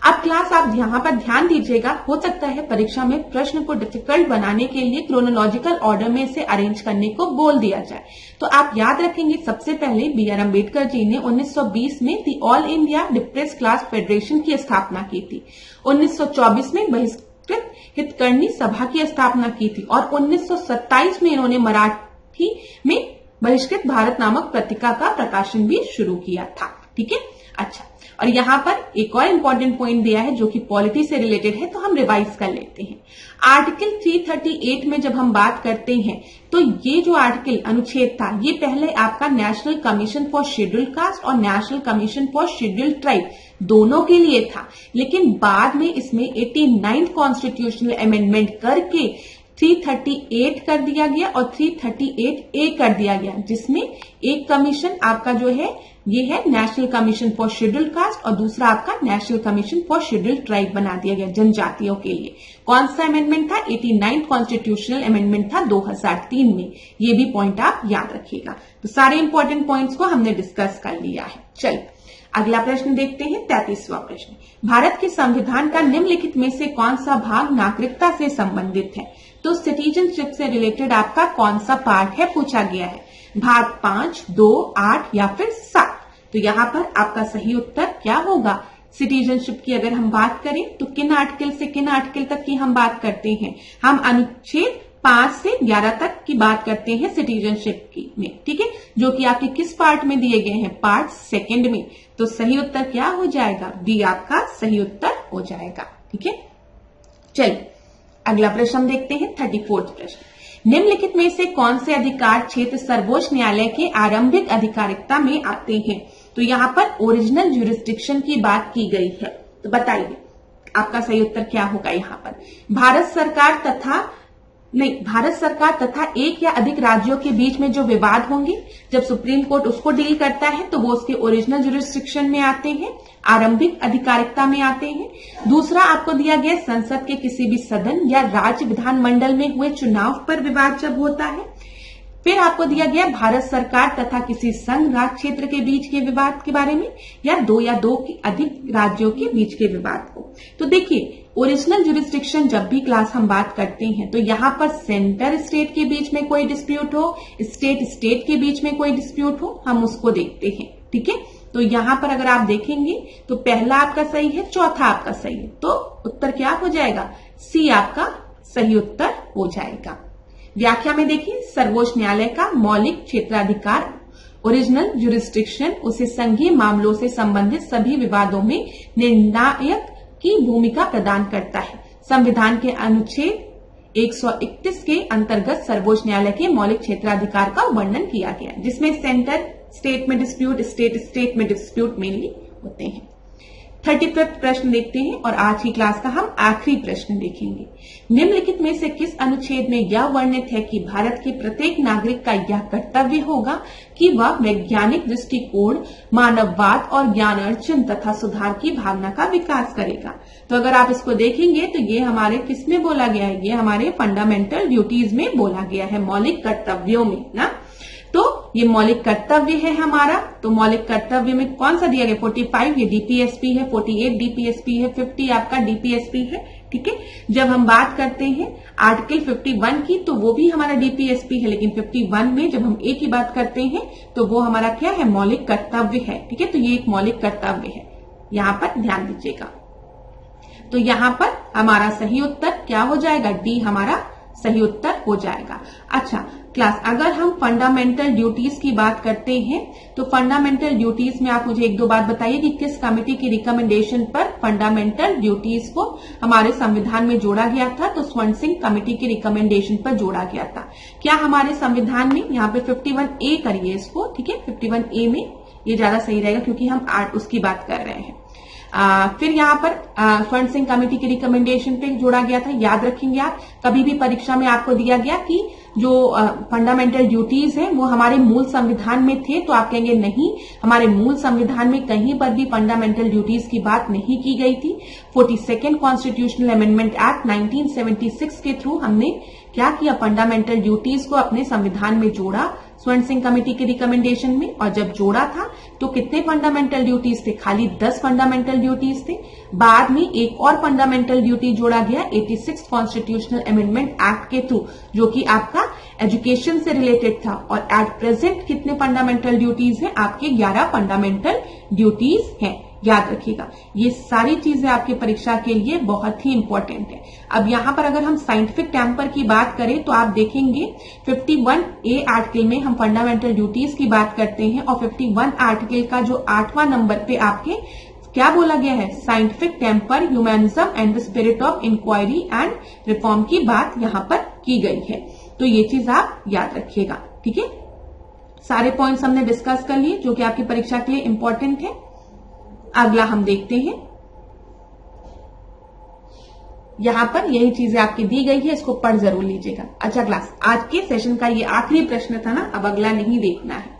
अब क्लास आप यहाँ पर ध्यान दीजिएगा, हो सकता है परीक्षा में प्रश्न को डिफिकल्ट बनाने के लिए क्रोनोलॉजिकल ऑर्डर में इसे अरेंज करने को बोल दिया जाए। तो आप याद रखेंगे, सबसे पहले बी.आर. अम्बेडकर जी ने 1920 में the all India depressed class federation की स्थापना की थी। 1924 में बहिष्कृत हितकारिणी सभा की स्थापना की थी और 1927 में इन्होंने मराठी में बहिष्कृत भारत नामक पत्रिका का प्रकाशन भी शुरू किया था। ठीक है, अच्छा, और यहाँ पर एक और इम्पोर्टेंट पॉइंट दिया है जो कि पॉलिटी से रिलेटेड है, तो हम रिवाइज कर लेते हैं। आर्टिकल 338 में जब हम बात करते हैं तो ये जो आर्टिकल अनुच्छेद था, ये पहले आपका national commission for scheduled caste और national commission for scheduled tribe दोनों के लिए था, लेकिन बाद में इसमें 89th कॉन्स्टिट्यूशनल अमेंडमेंट करके 338 कर दिया गया और 338A कर दिया गया, जिसमें एक कमीशन आपका जो है ये है national commission for scheduled caste और दूसरा आपका national commission for scheduled tribe बना दिया गया जनजातियों के लिए। कौन सा अमेंडमेंट था? 89th कॉन्स्टिट्यूशनल अमेंडमेंट था 2003 में। ये भी पॉइंट आप याद रखिएगा। तो सारे इंपॉर्टेंट पॉइंट्स को हमने डिस्कस कर लिया है। चलिए अगला प्रश्न देखते हैं, 33वां प्रश्न। भारत के संविधान का निम्नलिखित में से कौन सा भाग नागरिकता से संबंधित है? तो सिटीजनशिप से रिलेटेड आपका कौन सा पार्ट है पूछा गया है। भाग 5, 2, 8 या फिर 7? तो यहाँ पर आपका सही उत्तर क्या होगा? सिटीजनशिप की अगर हम बात करें तो किन आर्टिकल से किन आर्टिकल तक की हम बात करते हैं? हम अनुच्छेद 5 से 11 तक की बात करते हैं सिटीजनशिप की में। ठीक है, जो कि आपके किस पार्ट में दिए गए हैं? पार्ट 2 में। तो सही उत्तर क्या हो जाएगा? बी आपका सही उत्तर हो जाएगा। ठीक है, चलिए अगला प्रश्न हम देखते हैं, 34वां प्रश्न। निम्नलिखित में से कौन से अधिकार क्षेत्र सर्वोच्च न्यायालय के आरंभिक अधिकारिकता में आते हैं? तो यहाँ पर ओरिजिनल ज्यूरिसडिक्शन की बात की गई है। तो बताइए आपका सही उत्तर क्या होगा? यहाँ पर भारत सरकार तथा एक या अधिक राज्यों के बीच में जो विवाद होंगे, जब सुप्रीम कोर्ट उसको डील करता है तो वो उसके ओरिजिनल ज्यूरिसडिक्शन में आते हैं, आरंभिक अधिकारिकता में आते हैं। दूसरा आपको दिया गया संसद के किसी भी सदन या राज्य विधानमंडल में हुए चुनाव पर विवाद जब होता है। फिर आपको दिया गया भारत सरकार तथा किसी संघ राज्य क्षेत्र के बीच के विवाद के बारे में, या दो के अधिक राज्यों के बीच के विवाद को। तो देखिए, ओरिजिनल ज्यूरिसडिक्शन जब भी क्लास हम बात करते हैं तो यहाँ पर सेंटर स्टेट के बीच में कोई डिस्प्यूट हो, स्टेट के बीच में कोई डिस्प्यूट हो, हम उसको देखते हैं। ठीक है, तो यहाँ पर अगर आप देखेंगे तो पहला आपका सही है, चौथा आपका सही है, तो उत्तर क्या हो जाएगा? सी आपका सही उत्तर हो जाएगा। व्याख्या में देखिए, सर्वोच्च न्यायालय का मौलिक क्षेत्राधिकार ओरिजिनल ज्यूरिसडिक्शन उसे संघीय मामलों से संबंधित सभी विवादों में निर्णायक की भूमिका प्रदान करता है। संविधान के अनुच्छेद 131 के अंतर्गत सर्वोच्च न्यायालय के मौलिक क्षेत्राधिकार का वर्णन किया गया, जिसमें सेंटर स्टेट में डिस्प्यूट, स्टेट में डिस्प्यूट मेनली होते हैं। 35वां प्रश्न देखते हैं और आज की क्लास का हम आखिरी प्रश्न देखेंगे। निम्नलिखित में से किस अनुच्छेद में यह वर्णित है कि भारत के प्रत्येक नागरिक का यह कर्तव्य होगा कि वह वैज्ञानिक दृष्टिकोण, मानववाद और ज्ञानार्जन तथा सुधार की भावना का विकास करेगा? तो अगर आप इसको देखेंगे तो ये हमारे किस में बोला गया है? ये हमारे फंडामेंटल ड्यूटीज में बोला गया है, मौलिक कर्तव्यों में ना। तो ये मौलिक कर्तव्य है हमारा। तो मौलिक कर्तव्य में कौन सा दिया गया? 45 ये डीपीएसपी है, 48 डीपीएसपी है, 50 आपका डीपीएसपी है। ठीक है, जब हम बात करते हैं आर्टिकल 51 की तो वो भी हमारा डीपीएसपी है, लेकिन 51 में जब हम ए की बात करते हैं तो वो हमारा क्या है? मौलिक कर्तव्य है। ठीक है, तो ये एक मौलिक कर्तव्य है। यहाँ पर ध्यान दीजिएगा। तो यहाँ पर हमारा सही उत्तर क्या हो जाएगा, डी हमारा सही उत्तर हो जाएगा। अच्छा क्लास, अगर हम फंडामेंटल ड्यूटीज की बात करते हैं तो फंडामेंटल ड्यूटीज में आप मुझे एक दो बात बताइए कि किस कमेटी की रिकमेंडेशन पर फंडामेंटल ड्यूटीज को हमारे संविधान में जोड़ा गया था। तो स्वर्ण सिंह कमेटी की रिकमेंडेशन पर जोड़ा गया था। क्या हमारे संविधान में, यहाँ पे 51A करिए इसको, ठीक है, 51A में ये ज्यादा सही रहेगा क्योंकि हम उसकी बात कर रहे हैं। फिर यहाँ पर स्वर्ण सिंह कमेटी की रिकमेंडेशन पे जोड़ा गया था। याद रखेंगे आप, कभी भी परीक्षा में आपको दिया गया कि जो फंडामेंटल ड्यूटीज हैं वो हमारे मूल संविधान में थे, तो आप कहेंगे नहीं, हमारे मूल संविधान में कहीं पर भी फंडामेंटल ड्यूटीज की बात नहीं की गई थी। 42nd कॉन्स्टिट्यूशनल अमेंडमेंट एक्ट 1976 के थ्रू हमने क्या किया, फंडामेंटल ड्यूटीज को अपने संविधान में जोड़ा स्वर्ण सिंह कमेटी के रिकमेंडेशन में। और जब जोड़ा था तो कितने फंडामेंटल ड्यूटीज थे, खाली 10 फंडामेंटल ड्यूटीज थे। बाद में एक और फंडामेंटल ड्यूटी जोड़ा गया 86 कॉन्स्टिट्यूशनल अमेंडमेंट एक्ट के थ्रू, जो कि आपका एजुकेशन से रिलेटेड था। और एट प्रेजेंट कितने फंडामेंटल ड्यूटीज हैं, आपके 11 फंडामेंटल ड्यूटीज हैं। याद रखिएगा, ये सारी चीजें आपके परीक्षा के लिए बहुत ही इंपॉर्टेंट है। अब यहाँ पर अगर हम साइंटिफिक टेम्पर की बात करें तो आप देखेंगे 51A आर्टिकल में हम फंडामेंटल ड्यूटीज की बात करते हैं और 51 आर्टिकल का जो 8वां नंबर पे आपके क्या बोला गया है, scientific temper, humanism and the spirit of inquiry and reform की बात यहाँ पर की गई है। तो ये चीज आप याद रखिएगा, ठीक है। सारे पॉइंट्स हमने डिस्कस कर लिए जो कि आपकी परीक्षा के लिए इंपॉर्टेंट है। अगला हम देखते हैं, यहां पर यही चीजें आपकी दी गई है, इसको पढ़ जरूर लीजिएगा। अच्छा क्लास, आज के सेशन का ये आखिरी प्रश्न था ना, अब अगला नहीं देखना है।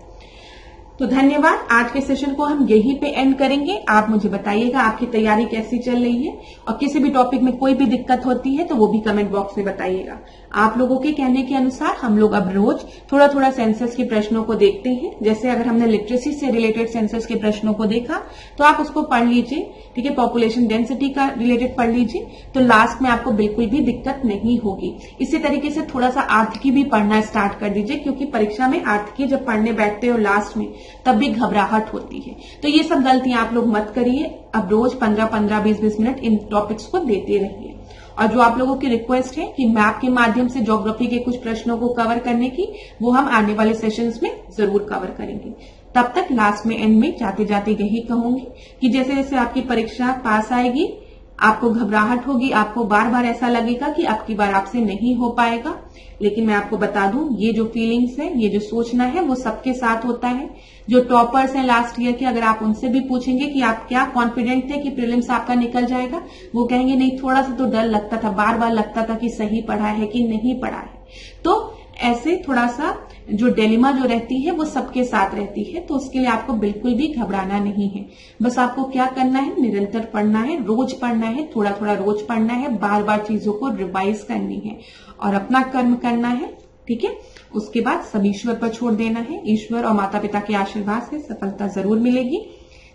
तो धन्यवाद, आज के सेशन को हम यहीं पे एंड करेंगे। आप मुझे बताइएगा आपकी तैयारी कैसी चल रही है, और किसी भी टॉपिक में कोई भी दिक्कत होती है तो वो भी कमेंट बॉक्स में बताइएगा। आप लोगों के कहने के अनुसार हम लोग अब रोज थोड़ा थोड़ा सेंसस के प्रश्नों को देखते हैं। जैसे अगर हमने लिटरेसी से रिलेटेड सेंसस के प्रश्नों को देखा तो आप उसको पढ़ लीजिए, ठीक है, पॉपुलेशन डेंसिटी का रिलेटेड पढ़ लीजिए, तो लास्ट में आपको बिल्कुल भी दिक्कत नहीं होगी। इसी तरीके से थोड़ा सा आर्थिकी भी पढ़ना स्टार्ट कर दीजिए, क्योंकि परीक्षा में आर्थिकी जब पढ़ने बैठते हो लास्ट में तब भी घबराहट होती है। तो ये सब गलतियां आप लोग मत करिए। अब रोज 15-15, 20-20 मिनट इन टॉपिक्स को देते रहिए। और जो आप लोगों की रिक्वेस्ट है कि मैप के माध्यम से ज्योग्राफी के कुछ प्रश्नों को कवर करने की, वो हम आने वाले सेशंस में जरूर कवर करेंगे। तब तक लास्ट में, एंड में जाते जाते यही कहूंगी कि जैसे जैसे आपकी परीक्षा पास आएगी आपको घबराहट होगी, आपको बार बार ऐसा लगेगा कि अब की बार आपसे नहीं हो पाएगा। लेकिन मैं आपको बता दूं, ये जो फीलिंग्स है, ये जो सोचना है, वो सबके साथ होता है। जो टॉपर्स हैं लास्ट ईयर के, अगर आप उनसे भी पूछेंगे कि आप क्या कॉन्फिडेंट थे कि प्रीलिम्स आपका निकल जाएगा, वो कहेंगे नहीं, थोड़ा सा तो डर लगता था, बार बार लगता था कि सही पढ़ा है कि नहीं पढ़ा है। तो ऐसे थोड़ा सा जो डिलेमा जो रहती है वो सबके साथ रहती है, तो उसके लिए आपको बिल्कुल भी घबराना नहीं है। बस आपको क्या करना है, निरंतर पढ़ना है, रोज पढ़ना है, थोड़ा थोड़ा रोज पढ़ना है, बार बार चीजों को रिवाइज करनी है और अपना कर्म करना है, ठीक है। उसके बाद सब ईश्वर पर छोड़ देना है। ईश्वर और माता पिता के आशीर्वाद से सफलता जरूर मिलेगी।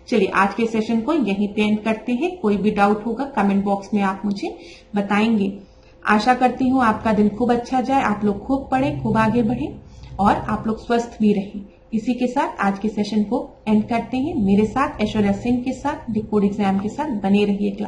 चलिए आज के सेशन को यहीं पे एंड करते हैं। कोई भी डाउट होगा कमेंट बॉक्स में आप मुझे बताएंगे। आशा करती हूँ आपका दिन खूब अच्छा जाए, आप लोग खूब पढ़ें, खूब आगे बढ़ें और आप लोग स्वस्थ भी रहें। इसी के साथ आज के सेशन को एंड करते हैं। मेरे साथ ऐश्वर्या सिंह के साथ, डिकोड एग्जाम के साथ बने रहिए क्लास।